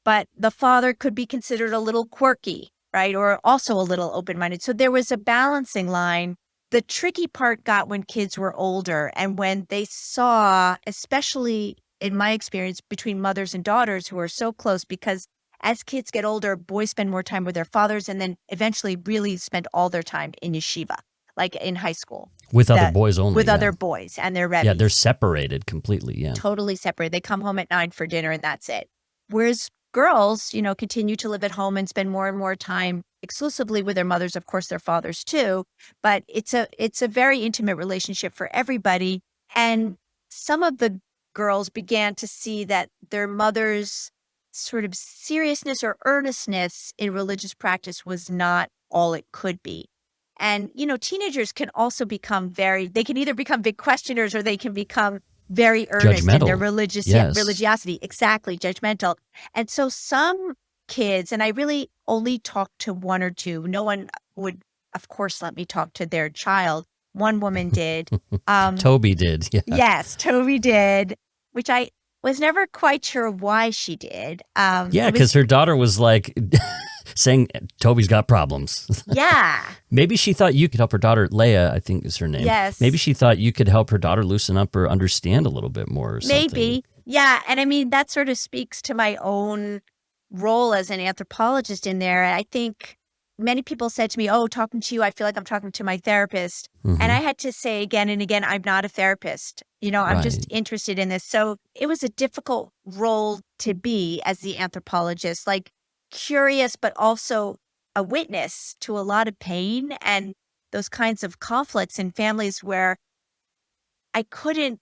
But the father could be considered a little quirky, right? Or also a little open-minded. So there was a balancing line. The tricky part got when kids were older and when they saw, especially in my experience, between mothers and daughters who are so close, because as kids get older, boys spend more time with their fathers and then eventually really spend all their time in yeshiva, like in high school. With other boys only. With other boys and their rebbes. Yeah, they're separated completely, yeah. Totally separated. They come home at 9 for dinner and that's it. Whereas girls, continue to live at home and spend more and more time exclusively with their mothers, of course, their fathers too. But it's a very intimate relationship for everybody. And some of the girls began to see that their mother's sort of seriousness or earnestness in religious practice was not all it could be. And, teenagers can also become they can either become big questioners or they can become very earnest in their religiosity. Exactly, judgmental. And so some kids, and I really only talked to one or two, no one would, of course, let me talk to their child. One woman did. Toby did. Yeah. Yes, Toby did, which I was never quite sure why she did. Because her daughter was like saying Toby's got problems. Yeah. Maybe she thought you could help her daughter. Leah, I think is her name. Yes. Maybe she thought you could help her daughter loosen up or understand a little bit more or something. Maybe. Yeah. And I mean, that sort of speaks to my own role as an anthropologist in there. I think many people said to me, oh, talking to you, I feel like I'm talking to my therapist. And Hmm. I had to say again and again, I'm not a therapist. I'm just Right. interested in this. So it was a difficult role to be as the anthropologist, like curious, but also a witness to a lot of pain and those kinds of conflicts in families where I couldn't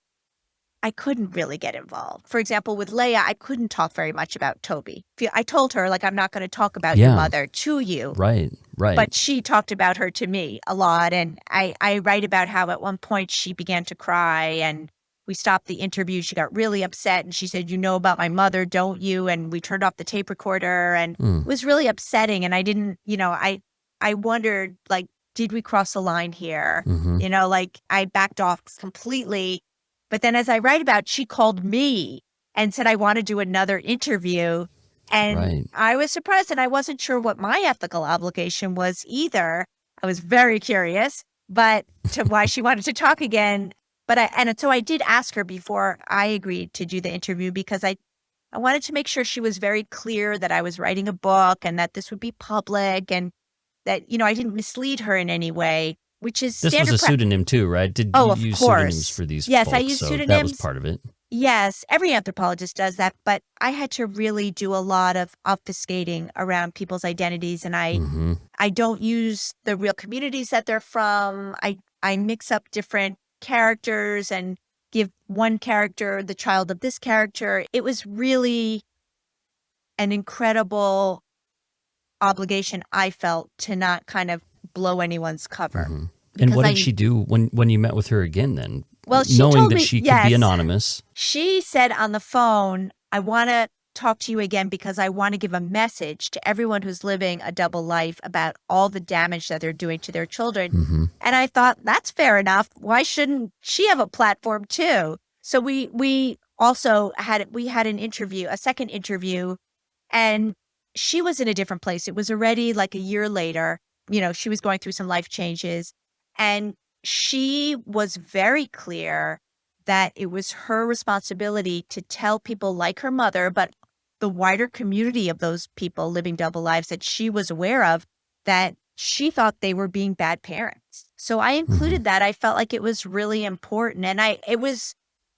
I couldn't really get involved. For example, with Leia, I couldn't talk very much about Toby. I told her, like, I'm not going to talk about your Yeah. mother to you, Right. Right. but she talked about her to me a lot. And I write about how at one point she began to cry and we stopped the interview. She got really upset and she said, you know about my mother, don't you? And we turned off the tape recorder and Mm. it was really upsetting. And I didn't, I wondered, like, did we cross a line here? Hmm. Like I backed off completely. But then as I write about, she called me and said, I want to do another interview. And Right. I was surprised and I wasn't sure what my ethical obligation was either. I was very curious, but to why she wanted to talk again. So I did ask her before I agreed to do the interview because I wanted to make sure she was very clear that I was writing a book and that this would be public and that, I didn't mislead her in any way, which is This was standard a practice. pseudonym too, right? Did Oh, you of use pseudonyms course. for these Yes, I folks? use So that was pseudonyms. part of it. Yes, every anthropologist does that, but I had to really do a lot of obfuscating around people's identities, and Hmm. I don't use the real communities that they're from. I mix up different characters and give one character the child of this character. It was really an incredible obligation I felt to not kind of blow anyone's cover Hmm. And because what did she do when you met with her again then? well, she Knowing told that me, she could be yes. anonymous. She said on the phone, I want to talk to you again because I want to give a message to everyone who's living a double life about all the damage that they're doing to their children. Hmm. And I thought, that's fair enough. Why shouldn't she have a platform too? So we also had an interview, a second interview, and she was in a different place. It was already like a year later. She was going through some life changes. And she was very clear that it was her responsibility to tell people like her mother, but the wider community of those people living double lives that she was aware of, that she thought they were being bad parents. So I Hmm. included that. I felt like it was really important. And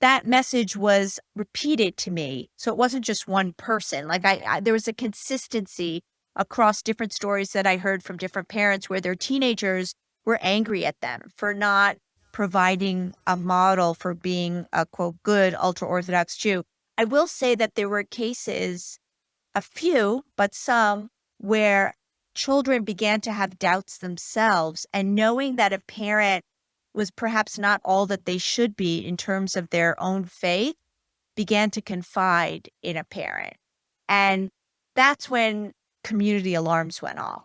that message was repeated to me. So it wasn't just one person. Like there was a consistency across different stories that I heard from different parents where their teenagers were angry at them for not providing a model for being a quote, good ultra-Orthodox Jew. I will say that there were cases, a few, but some, where children began to have doubts themselves and knowing that a parent was perhaps not all that they should be in terms of their own faith, began to confide in a parent. And that's when community alarms went off.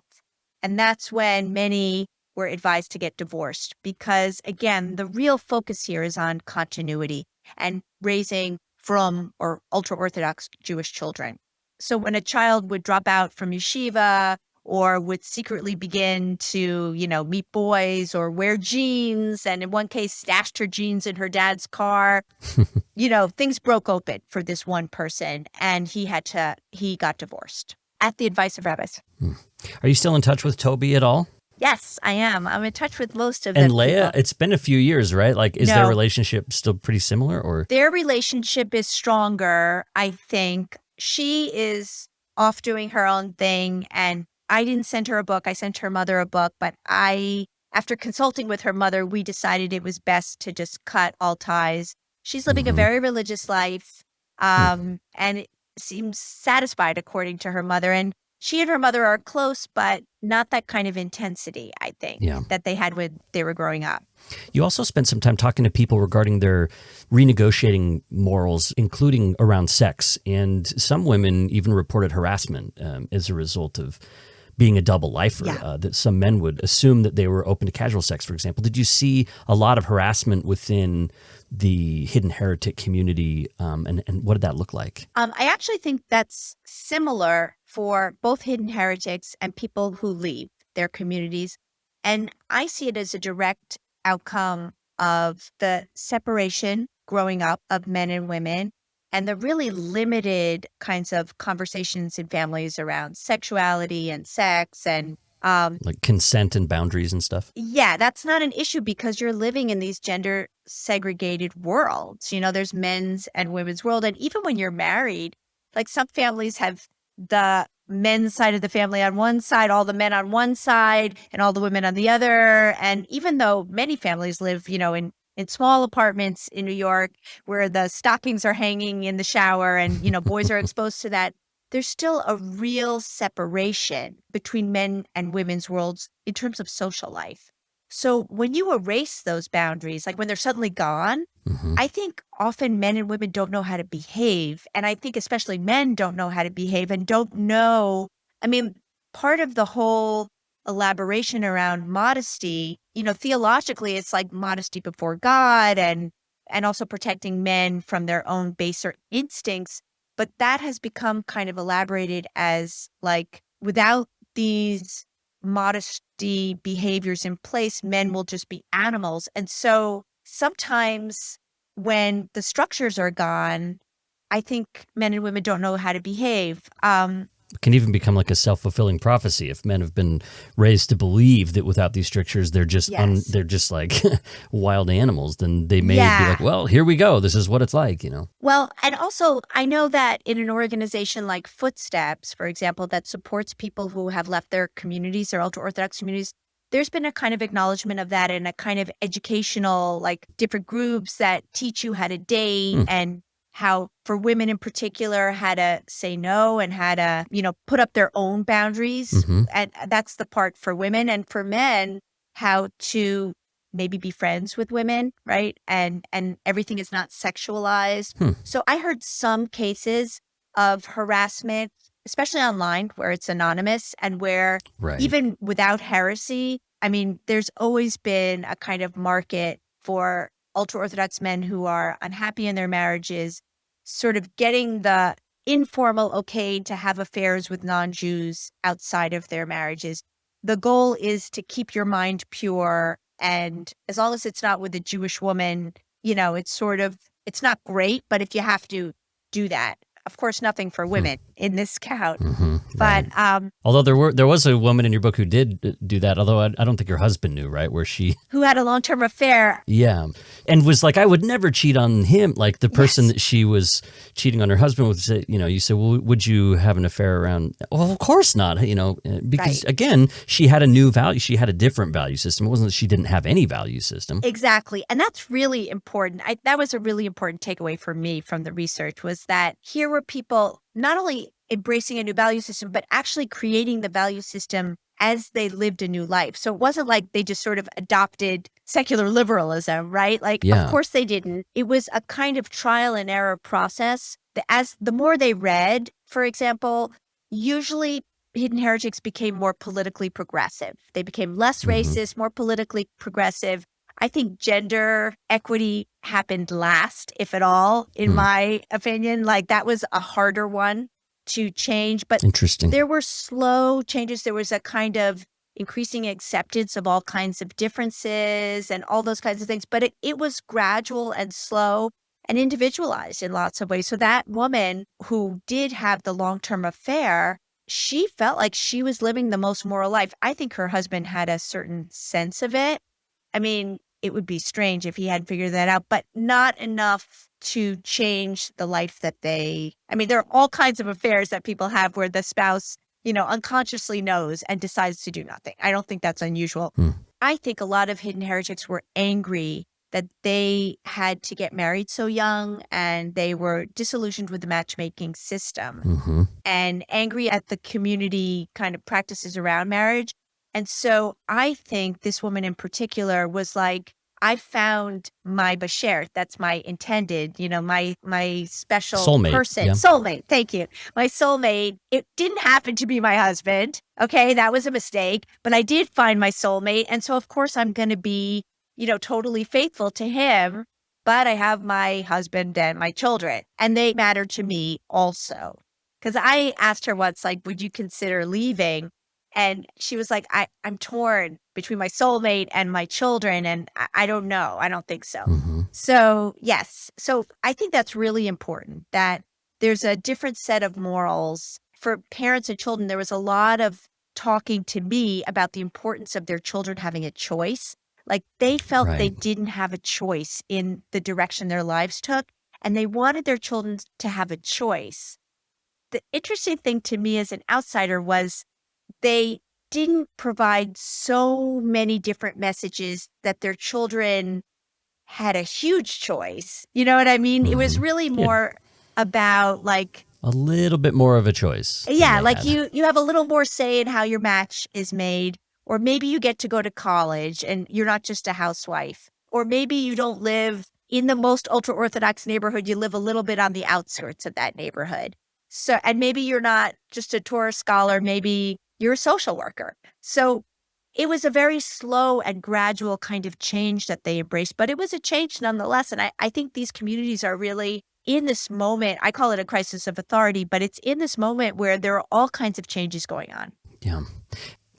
And that's when many were advised to get divorced because, again, the real focus here is on continuity and raising from or ultra-Orthodox Jewish children. So when a child would drop out from yeshiva or would secretly begin to, meet boys or wear jeans, and in one case stashed her jeans in her dad's car, things broke open for this one person and he got divorced at the advice of rabbis. Are you still in touch with Toby at all? Yes, I am. I'm in touch with most of And the Leia, people. it's been a few years, right? Like, is their No, relationship still pretty similar or? their relationship is stronger, I think. She is off doing her own thing, and I didn't send her a book. I sent her mother a book, but after consulting with her mother, we decided it was best to just cut all ties. She's living a Hmm. very religious life, and it seems satisfied according to her mother. And she and her mother are close, but not that kind of intensity, I think, Yeah. that they had when they were growing up. You also spent some time talking to people regarding their renegotiating morals, including around sex. And some women even reported harassment as a result of being a double lifer, Yeah. that some men would assume that they were open to casual sex, for example. Did you see a lot of harassment within the Hidden Heretic community? And what did that look like? I actually think that's similar for both hidden heretics and people who leave their communities. And I see it as a direct outcome of the separation growing up of men and women and the really limited kinds of conversations in families around sexuality and sex and Like consent and boundaries and stuff. yeah, that's not an issue because you're living in these gender segregated worlds. There's men's and women's world. And even when you're married, like some families have the men's side of the family on one side, all the men on one side, and all the women on the other. And even though many families live, in small apartments in New York where the stockings are hanging in the shower and, boys are exposed to that, there's still a real separation between men and women's worlds in terms of social life. So when you erase those boundaries, like when they're suddenly gone, I think often men and women don't know how to behave. And I think especially men don't know how to behave and don't know. I mean, part of the whole elaboration around modesty, theologically, it's like modesty before God and also protecting men from their own baser instincts. But that has become kind of elaborated as like without these modesty behaviors in place, men will just be animals. And so sometimes when the structures are gone, I think men and women don't know how to behave. It can even become like a self-fulfilling prophecy. If men have been raised to believe that without these strictures, they're just Yes. they're just like wild animals, then they may be Yeah. like, well, here we go. This is what it's like, Well, and also I know that in an organization like Footsteps, for example, that supports people who have left their communities, their ultra-Orthodox communities, there's been a kind of acknowledgement of that and a kind of educational, like different groups that teach you how to date and how for women in particular, how to say no and how to, put up their own boundaries. And that's the part for women, and for men, how to maybe be friends with women, right? And everything is not sexualized. So I heard some cases of harassment, especially online where it's anonymous and where Right. even without heresy, I mean, there's always been a kind of market for ultra-Orthodox men who are unhappy in their marriages, sort of getting the informal okay to have affairs with non-Jews outside of their marriages. The goal is to keep your mind pure. And as long as it's not with a Jewish woman, it's not great, but if you have to do that, of course, nothing for women in this count. But Although there was a woman in your book who did do that, although I don't think her husband knew, right? Where she who had a long-term affair. Yeah. And was like, I would never cheat on him. Like the person Yes. that she was cheating on her husband would say, you said, well, would you have an affair around? Well, of course not, because Right. again, she had a new value. She had a different value system. It wasn't that she didn't have any value system. Exactly. And that's really important. That was a really important takeaway for me from the research, was that here were people not only embracing a new value system, but actually creating the value system as they lived a new life. So it wasn't like they just sort of adopted secular liberalism, right? Like, Yeah. Of course they didn't. It was a kind of trial and error process. As the more they read, for example, usually Hidden Heretics became more politically progressive. They became less racist, more politically progressive. I think gender equity happened last, if at all, in my opinion. Like that was a harder one to change. But Interesting. there were slow changes. There was a kind of increasing acceptance of all kinds of differences and all those kinds of things. But it was gradual and slow and individualized in lots of ways. So that woman who did have the long-term affair, she felt like she was living the most moral life. I think her husband had a certain sense of it. I mean, it would be strange if he hadn't figured that out, but not enough to change the life that there are all kinds of affairs that people have where the spouse, unconsciously knows and decides to do nothing. I don't think that's unusual. I think a lot of Hidden Heretics were angry that they had to get married so young and they were disillusioned with the matchmaking system and angry at the community kind of practices around marriage. And so I think this woman in particular was like, I found my Bashert. That's my intended, my special Soulmate, person. yeah. Soulmate. Thank you. My soulmate. It didn't happen to be my husband. Okay. That was a mistake, but I did find my soulmate. And so of course I'm going to be, totally faithful to him, but I have my husband and my children and they matter to me also. Because I asked her once, like, would you consider leaving? And she was like, I'm torn between my soulmate and my children. And I don't know. I don't think so. Mm-hmm. So, yes. So I think that's really important that there's a different set of morals for parents and children. There was a lot of talking to me about the importance of their children having a choice. Like they felt they Right. didn't have a choice in the direction their lives took, and they wanted their children to have a choice. The interesting thing to me as an outsider was they didn't provide so many different messages that their children had a huge choice. You know what I mean? It was Mm-hmm. really Yeah. more about like, A little bit more of a choice. than yeah, they like had. you have a little more say in how your match is made, or maybe you get to go to college and you're not just a housewife, or maybe you don't live in the most ultra-Orthodox neighborhood, you live a little bit on the outskirts of that neighborhood. So, and maybe you're not just a Torah scholar, maybe you're a social worker. So it was a very slow and gradual kind of change that they embraced, but it was a change nonetheless. And I think these communities are really in this moment. I call it a crisis of authority, but it's in this moment where there are all kinds of changes going on. Yeah.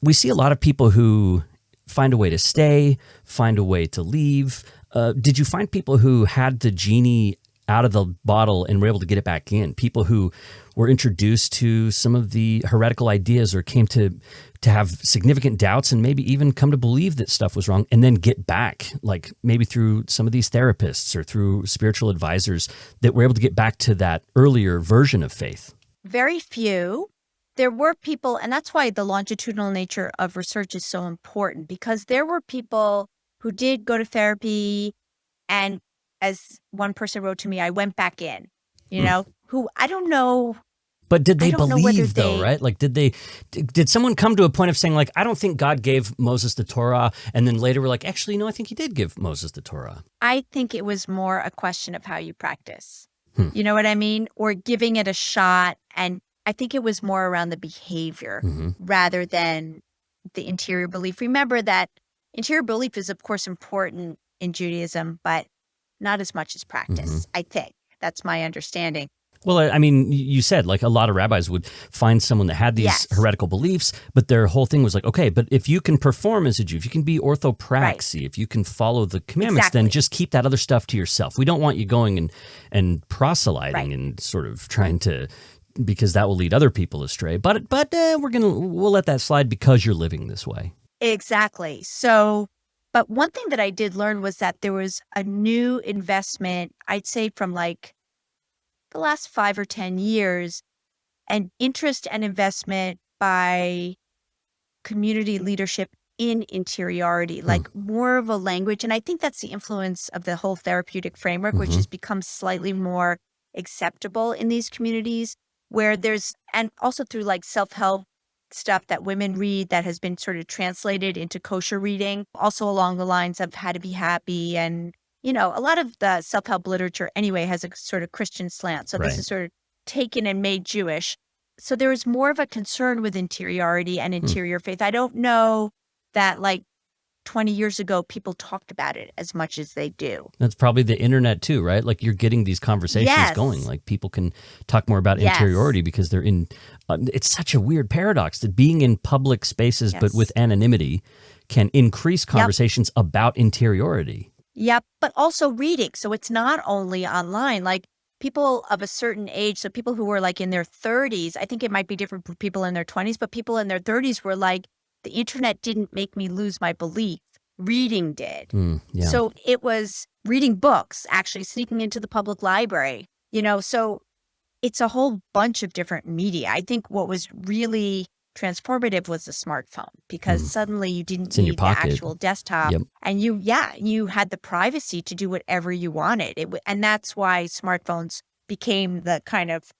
We see a lot of people who find a way to stay, find a way to leave. Did you find people who had the genie out of the bottle and were able to get it back in? People who were introduced to some of the heretical ideas or came to have significant doubts and maybe even come to believe that stuff was wrong and then get back, like maybe through some of these therapists or through spiritual advisors that were able to get back to that earlier version of faith? Very few. There were people, and that's why the longitudinal nature of research is so important, because there were people who did go to therapy, and as one person wrote to me, I went back in, who I don't know. But did they I don't know whether believe though, right? Like, did someone come to a point of saying like, I don't think God gave Moses the Torah, and then later we're like, actually, no, I think he did give Moses the Torah? I think it was more a question of how you practice. Hmm. You know what I mean? Or giving it a shot. And I think it was more around the behavior rather than the interior belief. Remember that interior belief is, of course, important in Judaism, but not as much as practice, I think. That's my understanding. Well, I mean, you said like a lot of rabbis would find someone that had these heretical beliefs, but their whole thing was like, okay, but if you can perform as a Jew, if you can be orthopraxy, if you can follow the commandments, then just keep that other stuff to yourself. We don't want you going and proselyting and sort of trying to, because that will lead other people astray. But we'll let that slide because you're living this way. Exactly. So, but one thing that I did learn was that there was a new investment, I'd say from like the last 5 or 10 years, an interest and investment by community leadership in interiority, like more of a language. And I think that's the influence of the whole therapeutic framework, which has become slightly more acceptable in these communities where there's, and also through like self-help stuff that women read that has been sort of translated into kosher reading, also along the lines of how to be happy. And, a lot of the self-help literature anyway has a sort of Christian slant. So this is sort of taken and made Jewish. So there is more of a concern with interiority and interior faith. I don't know that like 20 years ago, people talked about it as much as they do. That's probably the internet too, right? Like you're getting these conversations going. Like people can talk more about interiority because they're in, it's such a weird paradox that being in public spaces, but with anonymity can increase conversations about interiority. Yep. But also reading. So it's not only online, like people of a certain age. So people who were like in their 30s, I think it might be different for people in their 20s, but people in their 30s were like, the internet didn't make me lose my belief. Reading did. So it was reading books, actually sneaking into the public library, so it's a whole bunch of different media. I think what was really transformative was the smartphone because suddenly you didn't need the actual desktop and you had the privacy to do whatever you wanted. And that's why smartphones became the kind of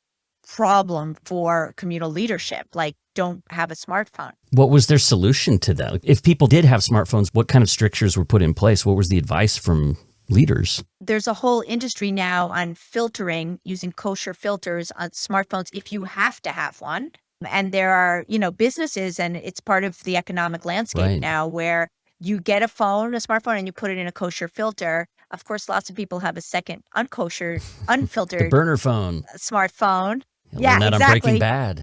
problem for communal leadership. Like, don't have a smartphone. What was their solution to that? If people did have smartphones, what kind of strictures were put in place? What was the advice from leaders? There's a whole industry now on filtering, using kosher filters on smartphones if you have to have one. And there are, businesses, and it's part of the economic landscape now where you get a smartphone, and you put it in a kosher filter. Of course, lots of people have a second unkosher, unfiltered the burner phone smartphone. Learn that on Breaking Bad.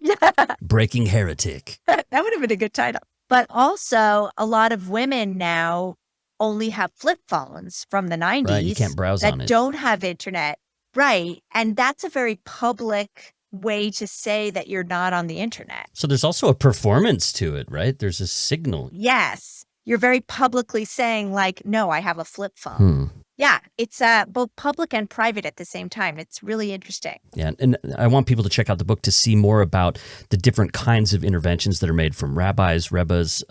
Breaking Heretic. That would have been a good title. But also, a lot of women now only have flip phones from the 90s Right, you can't browse that on it. don't have internet. Right. And that's a very public way to say that you're not on the internet. So there's also a performance to it, right? There's a signal. Yes. You're very publicly saying, like, no, I have a flip phone. Yeah, it's both public and private at the same time. It's really interesting. Yeah, and I want people to check out the book to see more about the different kinds of interventions that are made from rabbis, rebbes,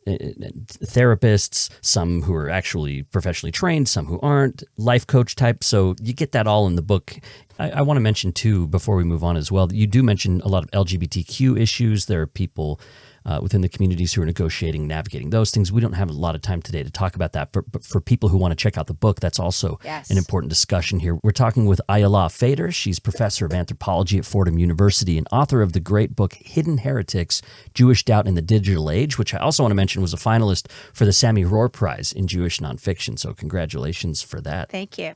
therapists, some who are actually professionally trained, some who aren't, life coach type. So you get that all in the book. I want to mention, too, before we move on as well, you do mention a lot of LGBTQ issues. There are people within the communities who are negotiating, navigating those things. We don't have a lot of time today to talk about that, but for people who want to check out the book, that's also an important discussion here. We're talking with Ayala Fader. She's professor of anthropology at Fordham University and author of the great book Hidden Heretics, Jewish Doubt in the Digital Age, which I also want to mention was a finalist for the Sami Rohr Prize in Jewish Nonfiction. So congratulations for that. Thank you.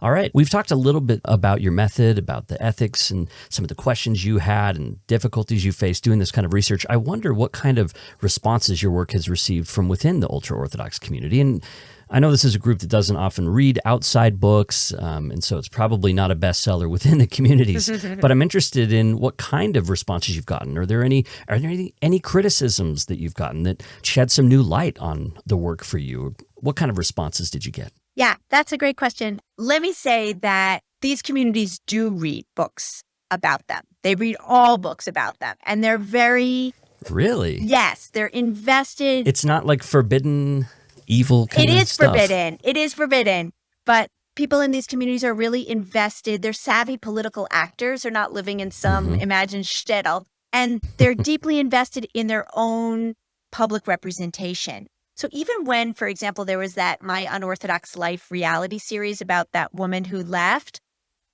All right. We've talked a little bit about your method, about the ethics and some of the questions you had and difficulties you faced doing this kind of research. I wonder what kind of responses your work has received from within the ultra-Orthodox community. And I know this is a group that doesn't often read outside books, and so it's probably not a bestseller within the communities. But I'm interested in what kind of responses you've gotten. Are there any criticisms that you've gotten that shed some new light on the work for you? What kind of responses did you get? Yeah, that's a great question. Let me say that these communities do read books about them. They read all books about them. And they're very... Really? Yes, they're invested. It's not like forbidden evil kind of stuff. It is forbidden. But people in these communities are really invested. They're savvy political actors. They're not living in some imagined shtetl. And they're deeply invested in their own public representation. So even when, for example, there was that My Unorthodox Life reality series about that woman who left,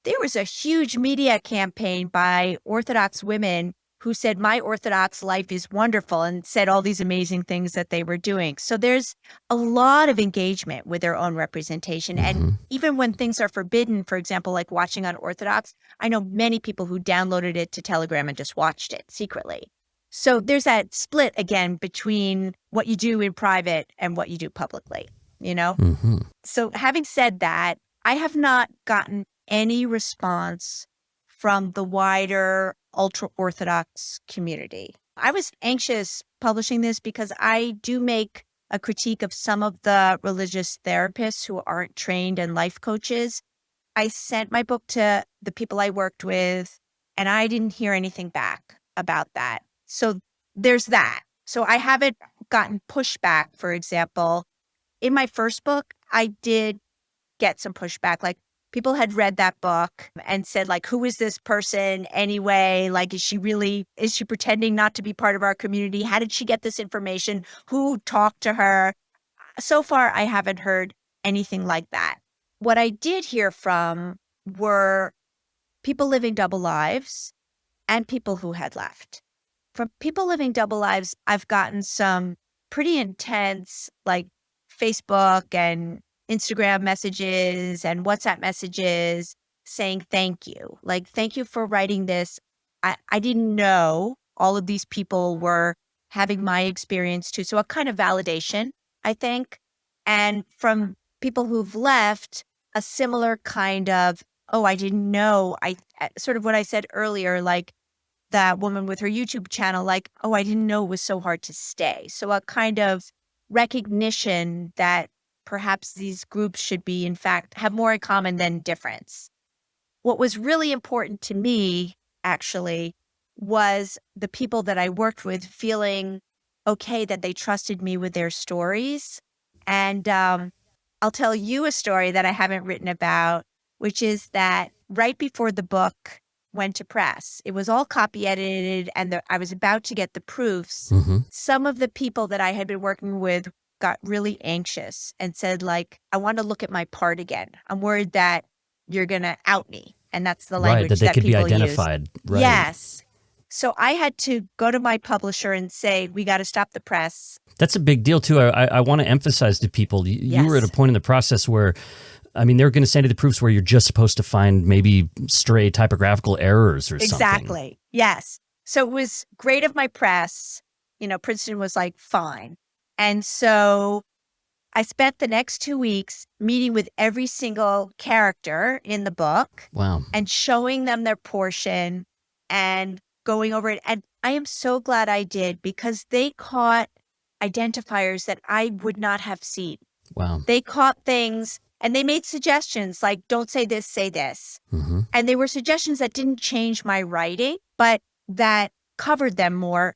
there was a huge media campaign by Orthodox women who said, my Orthodox life is wonderful, and said all these amazing things that they were doing. So there's a lot of engagement with their own representation. And even when things are forbidden, for example, like watching Unorthodox, I know many people who downloaded it to Telegram and just watched it secretly. So there's that split again between what you do in private and what you do publicly, you know? So having said that, I have not gotten any response from the wider ultra-Orthodox community. I was anxious publishing this because I do make a critique of some of the religious therapists who aren't trained and life coaches. I sent my book to the people I worked with, and I didn't hear anything back about that. So there's that. So I haven't gotten pushback, for example. In my first book, I did get some pushback. Like, people had read that book and said, like, who is this person anyway? Like, is she pretending not to be part of our community? How did she get this information? Who talked to her? So far, I haven't heard anything like that. What I did hear from were people living double lives and people who had left. From people living double lives, I've gotten some pretty intense, like, Facebook and Instagram messages and WhatsApp messages saying thank you. Like, thank you for writing this. I didn't know all of these people were having my experience too. So a kind of validation, I think. And from people who've left, a similar kind of, oh, I didn't know. I sort of what I said earlier, like that woman with her YouTube channel, like, oh, I didn't know it was so hard to stay. So a kind of recognition that perhaps these groups should be, in fact, have more in common than difference. What was really important to me, actually, was the people that I worked with feeling okay that they trusted me with their stories. And I'll tell you a story that I haven't written about, which is that right before the book went to press, it was all copy edited, and I was about to get the proofs. Some of the people that I had been working with got really anxious and said, like, I want to look at my part again. I'm worried that you're going to out me. And that's the language that they could be people identified. use. Right. Yes. So I had to go to my publisher and say, we got to stop the press. That's a big deal, too. I want to emphasize to people, you were at a point in the process where, I mean, they're going to send you the proofs where you're just supposed to find maybe stray typographical errors or something. Exactly. Yes. So it was great of my press. Princeton was like, fine. And so I spent the next 2 weeks meeting with every single character in the book. Wow. And showing them their portion and going over it. And I am so glad I did, because they caught identifiers that I would not have seen. Wow. They caught things and they made suggestions like, don't say this, say this. Mm-hmm. And they were suggestions that didn't change my writing, but that covered them more.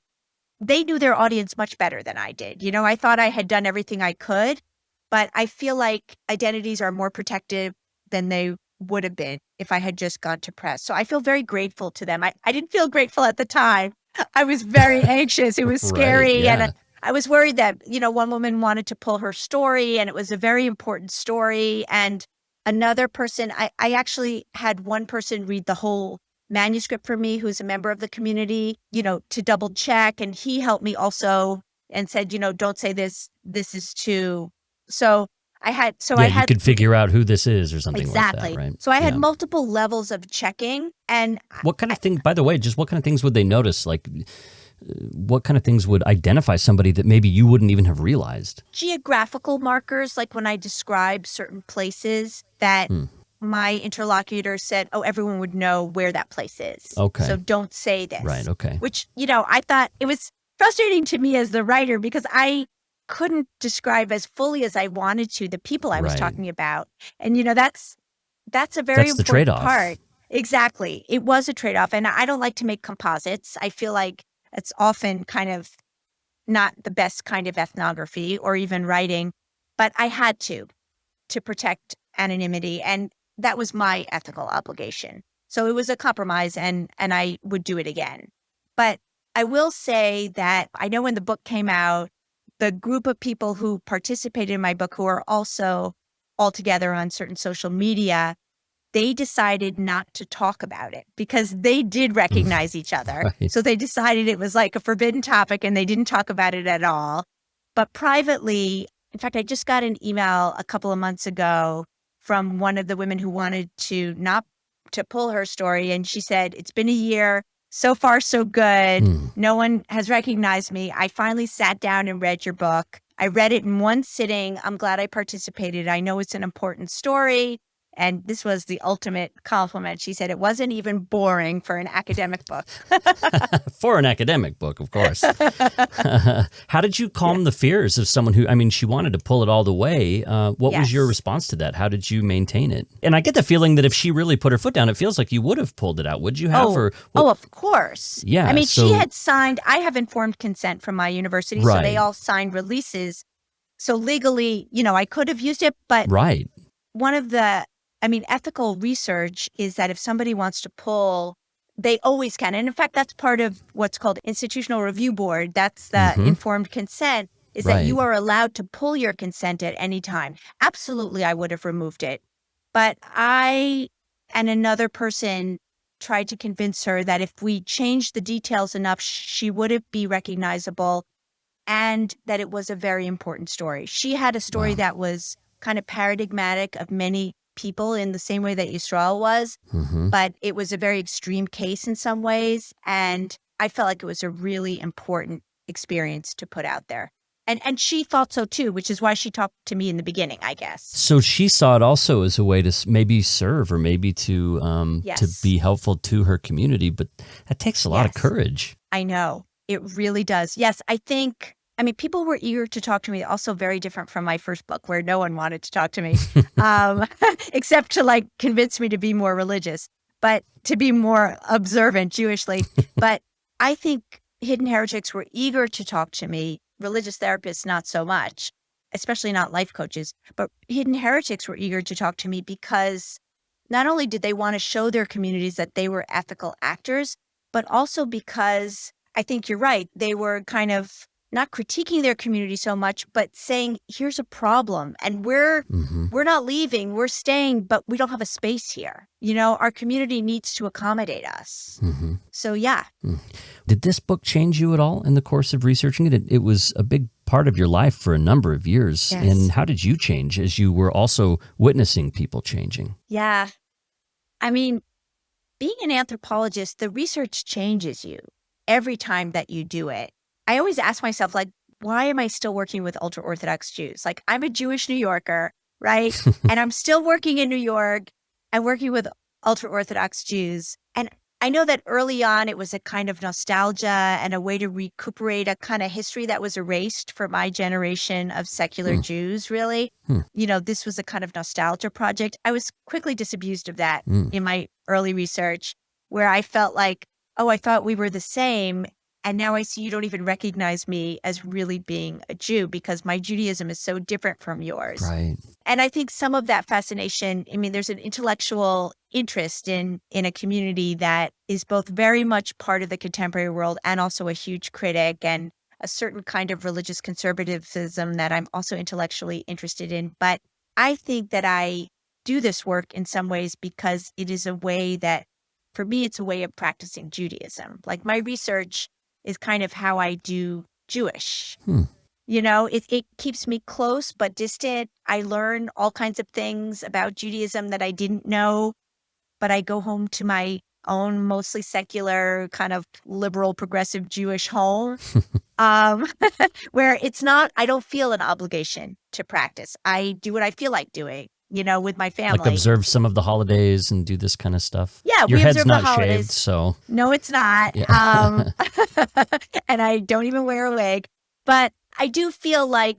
They knew their audience much better than I did. I thought I had done everything I could, but I feel like identities are more protective than they would have been if I had just gone to press. So I feel very grateful to them. I didn't feel grateful at the time. I was very anxious. It was scary. Right, yeah. And I was worried that, one woman wanted to pull her story, and it was a very important story. And another person, I actually had one person read the whole manuscript for me, who's a member of the community, to double check. And he helped me also and said, don't say this. This is too. So you could figure out who this is or something exactly. like that, right? So I had multiple levels of checking. And what kind of thing, by the way, just what kind of things would they notice? Like, what kind of things would identify somebody that maybe you wouldn't even have realized? Geographical markers, like when I describe certain places that my interlocutor said, oh, everyone would know where that place is. Okay. So don't say this. Right, okay. Which, I thought it was frustrating to me as the writer, because I couldn't describe as fully as I wanted to the people I was talking about. And, that's a very That's the important trade-off. part. Exactly. It was a trade-off. And I don't like to make composites. I feel like it's often kind of not the best kind of ethnography or even writing, but I had to protect anonymity. And that was my ethical obligation. So it was a compromise, and I would do it again. But I will say that I know when the book came out, the group of people who participated in my book, who are also all together on certain social media, they decided not to talk about it because they did recognize each other. Right. So they decided it was like a forbidden topic, and they didn't talk about it at all. But privately, in fact, I just got an email a couple of months ago from one of the women who wanted to not to pull her story. And she said, it's been a year. So far, so good. No one has recognized me. I finally sat down and read your book. I read it in one sitting. I'm glad I participated. I know it's an important story. And this was the ultimate compliment. She said it wasn't even boring for an academic book. For an academic book, of course. How did you calm the fears of someone who, she wanted to pull it all the way. What was your response to that? How did you maintain it? And I get the feeling that if she really put her foot down, it feels like you would have pulled it out. Would you have? Of course. Yeah. She had signed, I have informed consent from my university, so they all signed releases. So legally, I could have used it, but one of the ethical research is that if somebody wants to pull, they always can. And in fact, that's part of what's called institutional review board. That's the informed consent, is that you are allowed to pull your consent at any time. Absolutely, I would have removed it. But I and another person tried to convince her that if we changed the details enough, she would be recognizable, and that it was a very important story. She had a story that was kind of paradigmatic of many people in the same way that Yisrael was, but it was a very extreme case in some ways. And I felt like it was a really important experience to put out there. And she thought so too, which is why she talked to me in the beginning, I guess. So she saw it also as a way to maybe serve or maybe to be helpful to her community. But that takes a lot of courage. I know. It really does. Yes, I think, people were eager to talk to me, also very different from my first book where no one wanted to talk to me, except to convince me to be more religious, but to be more observant Jewishly. But I think Hidden Heretics were eager to talk to me. Religious therapists, not so much, especially not life coaches, but Hidden Heretics were eager to talk to me because not only did they want to show their communities that they were ethical actors, but also because I think you're right. They were kind of not critiquing their community so much, but saying, here's a problem and we're not leaving, we're staying, but we don't have a space here. Our community needs to accommodate us. So yeah. Did this book change you at all in the course of researching it? It was a big part of your life for a number of years. Yes. And how did you change as you were also witnessing people changing? Yeah. Being an anthropologist, the research changes you. every time that you do it, I always ask myself, like, why am I still working with ultra-Orthodox Jews? Like, I'm a Jewish New Yorker, right? And I'm still working in New York and working with ultra-Orthodox Jews. And I know that early on, it was a kind of nostalgia and a way to recuperate a kind of history that was erased for my generation of secular Jews, really. This was a kind of nostalgia project. I was quickly disabused of that in my early research, where I felt like, oh, I thought we were the same. And now I see you don't even recognize me as really being a Jew because my Judaism is so different from yours. Right. And I think some of that fascination, I mean, there's an intellectual interest in a community that is both very much part of the contemporary world and also a huge critic, and a certain kind of religious conservatism that I'm also intellectually interested in. But I think that I do this work in some ways because it is a way that, for me, it's a way of practicing Judaism. Like, my research is kind of how I do Jewish. It keeps me close but distant. I learn all kinds of things about Judaism that I didn't know, but I go home to my own mostly secular, kind of liberal, progressive Jewish home, where I don't feel an obligation to practice. I do what I feel like doing, with my family. Like observe some of the holidays and do this kind of stuff. Yeah, your we head's observe not the holidays. Shaved, so no, it's not. Yeah. And I don't even wear a wig. But I do feel like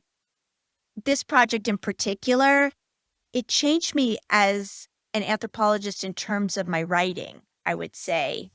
this project in particular, it changed me as an anthropologist in terms of my writing, I would say,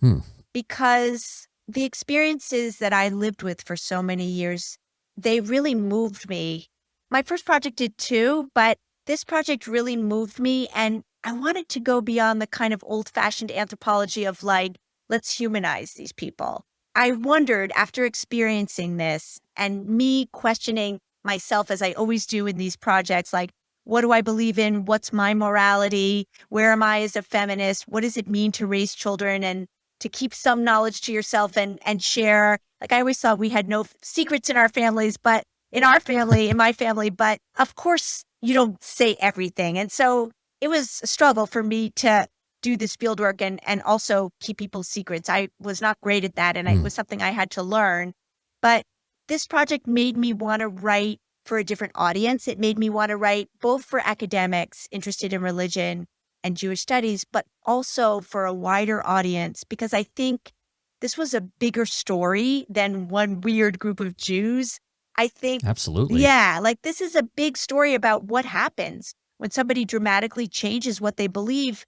because the experiences that I lived with for so many years, they really moved me. My first project did too, but this project really moved me. And I wanted to go beyond the kind of old-fashioned anthropology of like, let's humanize these people. I wondered, after experiencing this and me questioning myself, as I always do in these projects, like, what do I believe in? What's my morality? Where am I as a feminist? What does it mean to raise children and to keep some knowledge to yourself and share? Like, I always thought we had no secrets in our families, but in my family, but of course you don't say everything. And so it was a struggle for me to do this field work and also keep people's secrets. I was not great at that, and it was something I had to learn. But this project made me want to write for a different audience. It made me want to write both for academics interested in religion and Jewish studies, but also for a wider audience, because I think this was a bigger story than one weird group of Jews. I think, absolutely. Yeah, like, this is a big story about what happens when somebody dramatically changes what they believe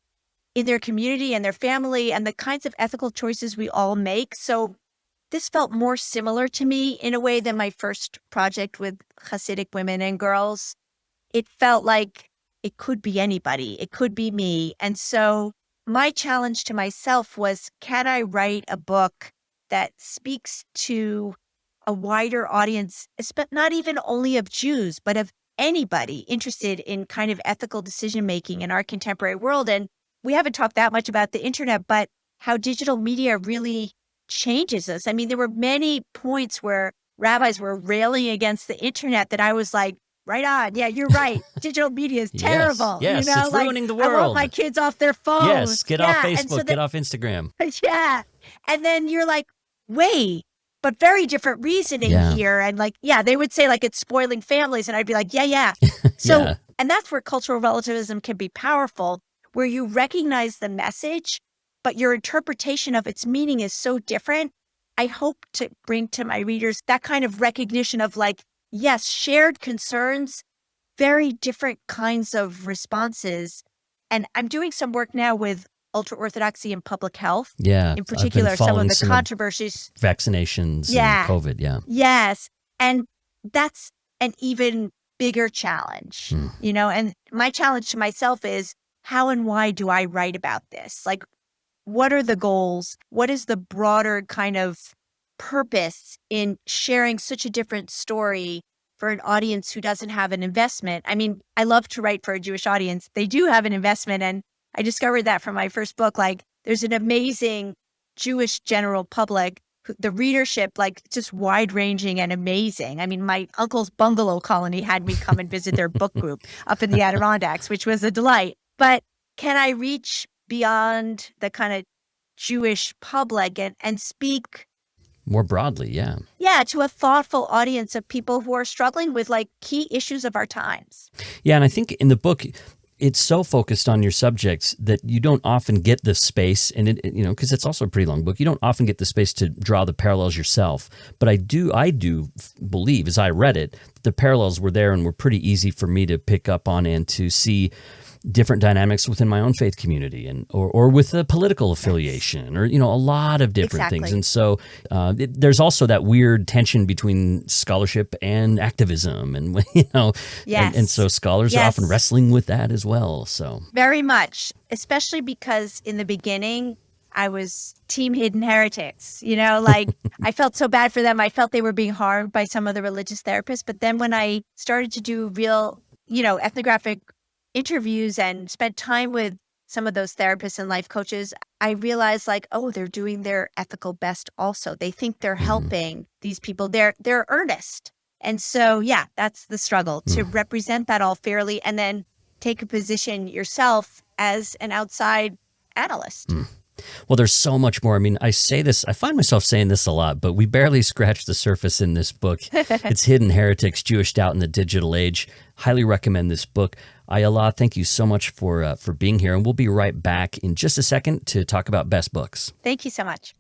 in their community and their family and the kinds of ethical choices we all make. So this felt more similar to me in a way than my first project with Hasidic women and girls. It felt like it could be anybody. It could be me. And so my challenge to myself was, can I write a book that speaks to a wider audience, not even only of Jews, but of anybody interested in kind of ethical decision-making in our contemporary world? And we haven't talked that much about the internet, but how digital media really changes us. I mean, there were many points where rabbis were railing against the internet that I was like, right on. Yeah, you're right. Digital media is terrible. Yes, it's ruining the world. I want my kids off their phones. Yes, get off Facebook, get off Instagram. Yeah. And then you're like, wait, but very different reasoning here. And like, they would say like it's spoiling families. And I'd be like, yeah. So, and that's where cultural relativism can be powerful, where you recognize the message, but your interpretation of its meaning is so different. I hope to bring to my readers that kind of recognition of like, yes, shared concerns, very different kinds of responses. And I'm doing some work now with ultra-Orthodoxy in public health. Yeah. In particular, some of the controversies. Vaccinations and COVID, Yes. And that's an even bigger challenge, and my challenge to myself is, how and why do I write about this? Like, what are the goals? What is the broader kind of purpose in sharing such a different story for an audience who doesn't have an investment? I mean, I love to write for a Jewish audience. They do have an investment. And I discovered that from my first book. Like, there's an amazing Jewish general public, the readership, like, just wide ranging and amazing. I mean, my uncle's bungalow colony had me come and visit their book group up in the Adirondacks, which was a delight. But can I reach beyond the kind of Jewish public and speak More broadly, yeah. Yeah, to a thoughtful audience of people who are struggling with like key issues of our times. Yeah, and I think in the book, it's so focused on your subjects that you don't often get the space, and because it's also a pretty long book, you don't often get the space to draw the parallels yourself. But I do believe, as I read it, the parallels were there and were pretty easy for me to pick up on and to see different dynamics within my own faith community or with a political affiliation or, a lot of different things. And so there's also that weird tension between scholarship and activism and, Yes. and so scholars are often wrestling with that as well. So very much, especially because in the beginning, I was team Hidden Heretics, I felt so bad for them. I felt they were being harmed by some of the religious therapists. But then when I started to do real, ethnographic interviews and spent time with some of those therapists and life coaches, I realized they're doing their ethical best also. They think they're helping these people. They're earnest. And so, yeah, that's the struggle to represent that all fairly and then take a position yourself as an outside analyst. Well, there's so much more. I mean, I find myself saying this a lot, but we barely scratched the surface in this book. It's Hidden Heretics, Jewish Doubt in the Digital Age. Highly recommend this book. Ayala, thank you so much for being here, and we'll be right back in just a second to talk about best books. Thank you so much.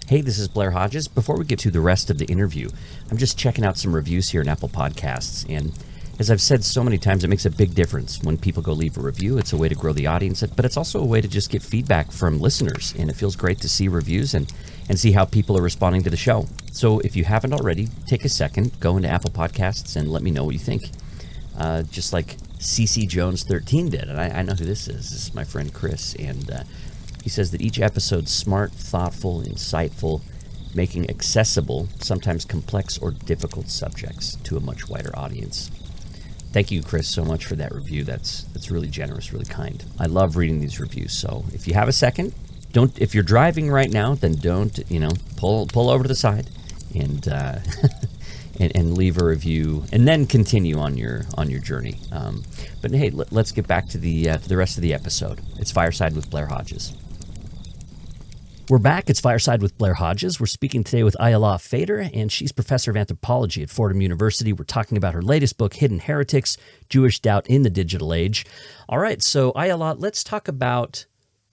Hey, this is Blair Hodges. Before we get to the rest of the interview, I'm just checking out some reviews here in Apple Podcasts, and as I've said so many times, it makes a big difference when people go leave a review. It's a way to grow the audience, but it's also a way to just get feedback from listeners, and it feels great to see reviews and see how people are responding to the show. So if you haven't already, take a second, go into Apple Podcasts, and let me know what you think. Just like CC Jones 13 did, and I know who this is. This is my friend Chris, and he says that each episode's smart, thoughtful, insightful, making accessible, sometimes complex or difficult subjects to a much wider audience. Thank you, Chris, so much for that review. That's really generous, really kind. I love reading these reviews. So if you have a second, if you're driving right now, then don't, pull over to the side and and leave a review, and then continue on your journey. But hey, let's get back to the rest of the episode. It's Fireside with Blair Hodges. We're back. It's Fireside with Blair Hodges. We're speaking today with Ayala Fader, and she's professor of anthropology at Fordham University. We're talking about her latest book, Hidden Heretics, Jewish Doubt in the Digital Age. All right, so Ayala, let's talk about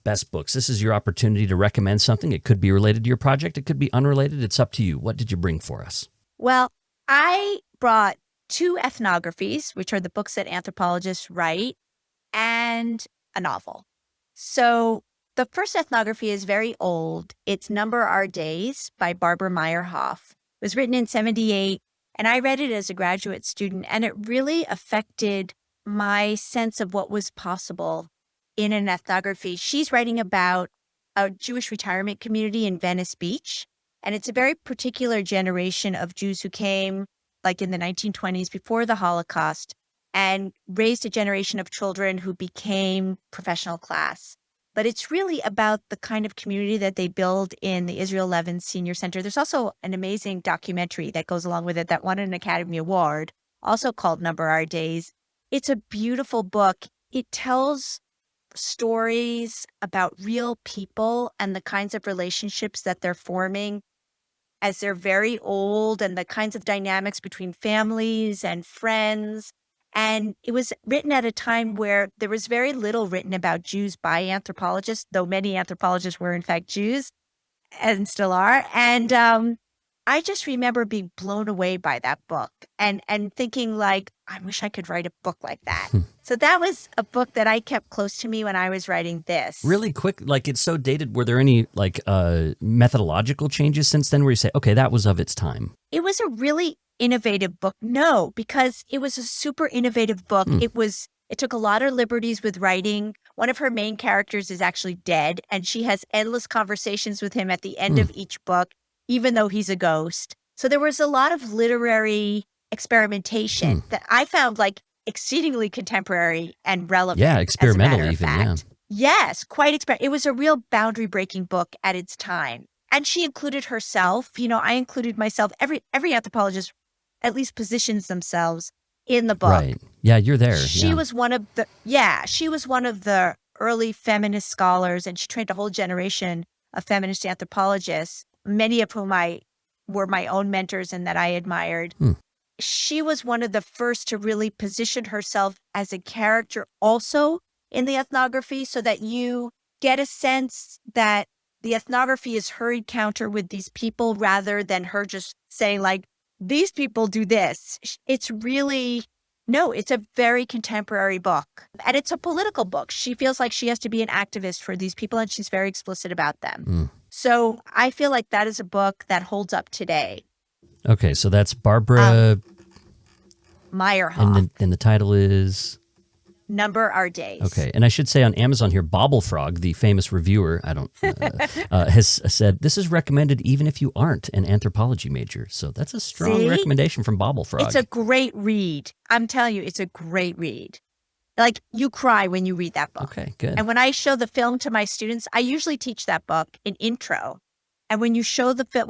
best books. This is your opportunity to recommend something. It could be related to your project. It could be unrelated. It's up to you. What did you bring for us? Well, I brought 2 ethnographies, which are the books that anthropologists write, and a novel. So the first ethnography is very old. It's Number Our Days by Barbara Myerhoff. It was written in 1978, and I read it as a graduate student, and it really affected my sense of what was possible in an ethnography. She's writing about a Jewish retirement community in Venice Beach, and it's a very particular generation of Jews who came in the 1920s before the Holocaust and raised a generation of children who became professional class. But it's really about the kind of community that they build in the Israel Levin Senior Center. There's also an amazing documentary that goes along with it that won an Academy Award, also called Number Our Days. It's a beautiful book. It tells stories about real people and the kinds of relationships that they're forming as they're very old and the kinds of dynamics between families and friends. And it was written at a time where there was very little written about Jews by anthropologists, though many anthropologists were in fact Jews and still are. And I just remember being blown away by that book and thinking I wish I could write a book like that. So that was a book that I kept close to me when I was writing this. Really quick, it's so dated. Were there any methodological changes since then where you say, okay, that was of its time? It was a really innovative book. No, because it was a super innovative book. It took a lot of liberties with writing. One of her main characters is actually dead, and she has endless conversations with him at the end of each book, even though he's a ghost. So there was a lot of literary experimentation that I found exceedingly contemporary and relevant. Yeah, experimental as a even, fact. Yes, quite it was a real boundary breaking book at its time. And she included herself. I included myself. Every anthropologist at least positions themselves in the book. Right. Yeah, you're there. She was one of the early feminist scholars, and she trained a whole generation of feminist anthropologists, many of whom were my own mentors and that I admired. She was one of the first to really position herself as a character also in the ethnography, so that you get a sense that the ethnography is her encounter with these people rather than her just saying like, these people do this. It's really, no, it's a very contemporary book. And it's a political book. She feels like she has to be an activist for these people, and she's very explicit about them. So I feel like that is a book that holds up today. Okay, so that's Barbara Myerhoff. And the title is? Number Our Days. Okay, and I should say on Amazon here, Bobblefrog, the famous reviewer, has said, this is recommended even if you aren't an anthropology major. So that's a strong recommendation from Bobblefrog. It's a great read. I'm telling you, it's a great read. Like, you cry when you read that book. Okay, good. And when I show the film to my students, I usually teach that book in intro. And when I show the film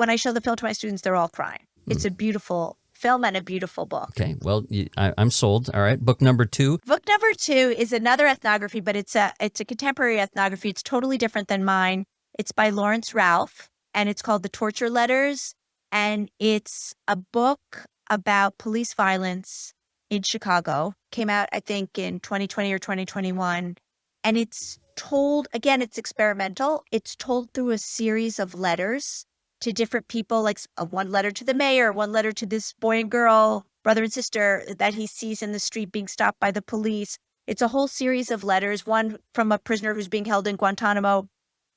to my students, they're all crying. It's a beautiful film and a beautiful book. Okay, well, I'm sold. All right, book number 2. Book number 2 is another ethnography, but it's a contemporary ethnography. It's totally different than mine. It's by Laurence Ralph, and it's called The Torture Letters. And it's a book about police violence in Chicago. Came out, I think, in 2020 or 2021. And it's told, again, it's experimental. It's told through a series of letters to different people, like one letter to the mayor, one letter to this boy and girl, brother and sister that he sees in the street being stopped by the police. It's a whole series of letters, one from a prisoner who's being held in Guantanamo.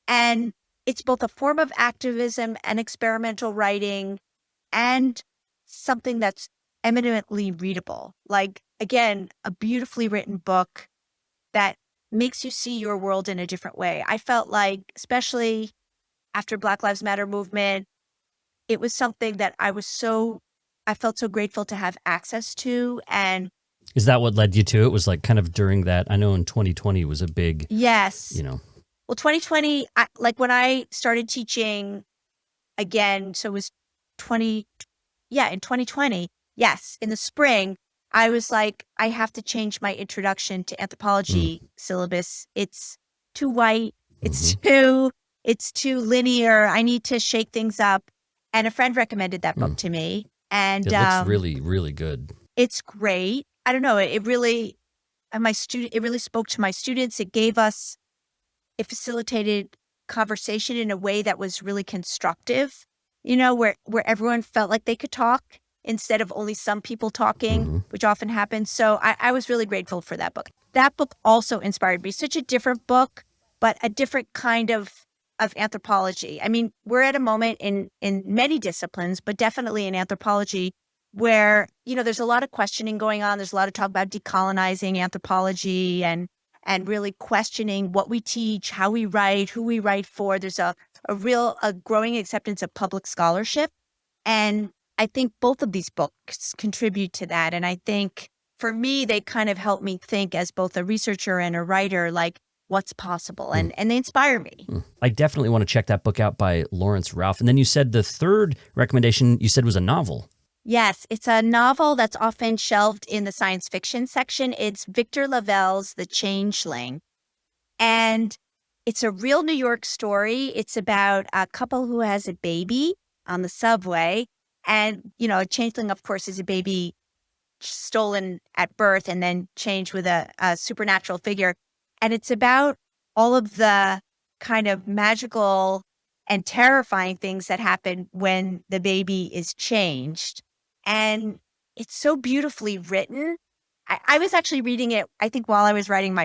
And it's both a form of activism and experimental writing and something that's eminently readable. Like, again, a beautifully written book that makes you see your world in a different way. I felt like, especially after Black Lives Matter movement, it was something that I felt so grateful to have access to. And is that what led you to it? Was like kind of during that, I know in 2020 was a big, yes. Well, 2020, like when I started teaching again, so it was in 2020, yes, in the spring, I was like, I have to change my introduction to anthropology syllabus. It's too white. It's too linear. I need to shake things up. And a friend recommended that book to me. And it looks really, really good. It's great. I don't know. It really spoke to my students. It facilitated conversation in a way that was really constructive, where everyone felt like they could talk instead of only some people talking, which often happens. So I was really grateful for that book. That book also inspired me. Such a different book, but a different kind of anthropology. I mean, we're at a moment in many disciplines, but definitely in anthropology, where, there's a lot of questioning going on. There's a lot of talk about decolonizing anthropology and really questioning what we teach, how we write, who we write for. There's a growing acceptance of public scholarship. And I think both of these books contribute to that. And I think for me, they kind of help me think as both a researcher and a writer, like, what's possible, and they inspire me. I definitely want to check that book out by Laurence Ralph. And then you said the third recommendation you said was a novel. Yes, it's a novel that's often shelved in the science fiction section. It's Victor LaValle's The Changeling. And it's a real New York story. It's about a couple who has a baby on the subway. And, a changeling, of course, is a baby stolen at birth and then changed with a supernatural figure. And it's about all of the kind of magical and terrifying things that happen when the baby is changed. And it's so beautifully written. I was actually reading it, I think, while I was writing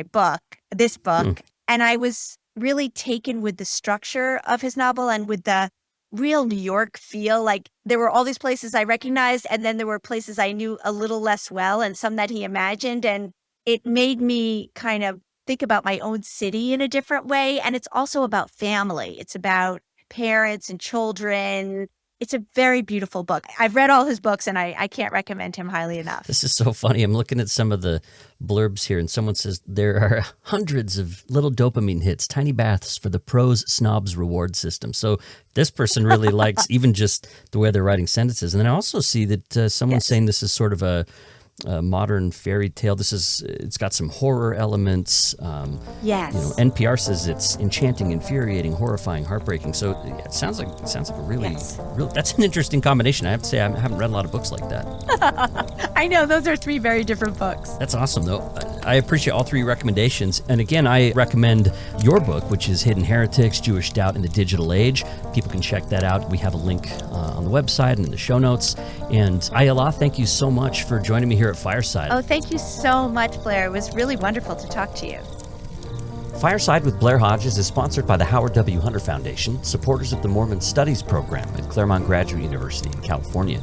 this book, and I was really taken with the structure of his novel and with the real New York feel. Like, there were all these places I recognized, and then there were places I knew a little less well, and some that he imagined. And it made me kind of think about my own city in a different way. And it's also about family. It's about parents and children. It's a very beautiful book. I've read all his books, and I can't recommend him highly enough. This is so funny. I'm looking at some of the blurbs here, and someone says there are hundreds of little dopamine hits, tiny baths for the pros snobs reward system. So this person really likes even just the way they're writing sentences. And then I also see that someone's saying this is sort of a modern fairy tale. It's got some horror elements. Yes. NPR says it's enchanting, infuriating, horrifying, heartbreaking. So it sounds like a really, that's an interesting combination. I have to say, I haven't read a lot of books like that. I know, those are 3 very different books. That's awesome, though. I appreciate all 3 recommendations. And again, I recommend your book, which is Hidden Heretics, Jewish Doubt in the Digital Age. People can check that out. We have a link on the website and in the show notes. And Ayala, thank you so much for joining me here at Fireside. Oh, thank you so much, Blair. It was really wonderful to talk to you. Fireside with Blair Hodges is sponsored by the Howard W. Hunter Foundation, supporters of the Mormon Studies program at Claremont Graduate University in California.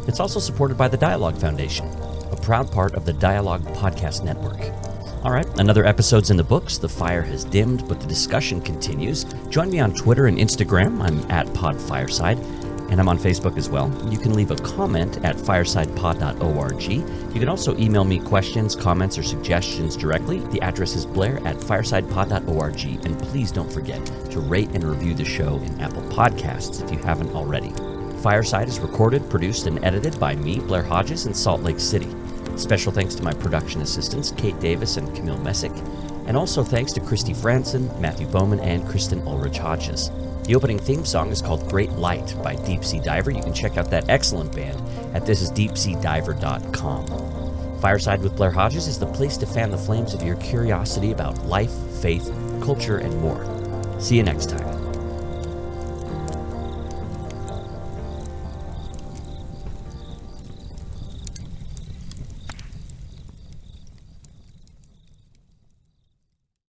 It's also supported by the Dialogue Foundation, a proud part of the Dialogue Podcast Network. All right, another episode's in the books. The fire has dimmed, but the discussion continues. Join me on Twitter and Instagram. I'm at PodFireside, and I'm on Facebook as well. You can leave a comment at firesidepod.org. You can also email me questions, comments, or suggestions directly. The address is blair@firesidepod.org, and please don't forget to rate and review the show in Apple Podcasts if you haven't already. Fireside is recorded, produced, and edited by me, Blair Hodges, in Salt Lake City. Special thanks to my production assistants, Kate Davis and Camille Messick, and also thanks to Christy Franson, Matthew Bowman, and Kristen Ulrich Hodges. The opening theme song is called Great Light by Deep Sea Diver. You can check out that excellent band at thisisdeepseadiver.com. Fireside with Blair Hodges is the place to fan the flames of your curiosity about life, faith, culture, and more. See you next time.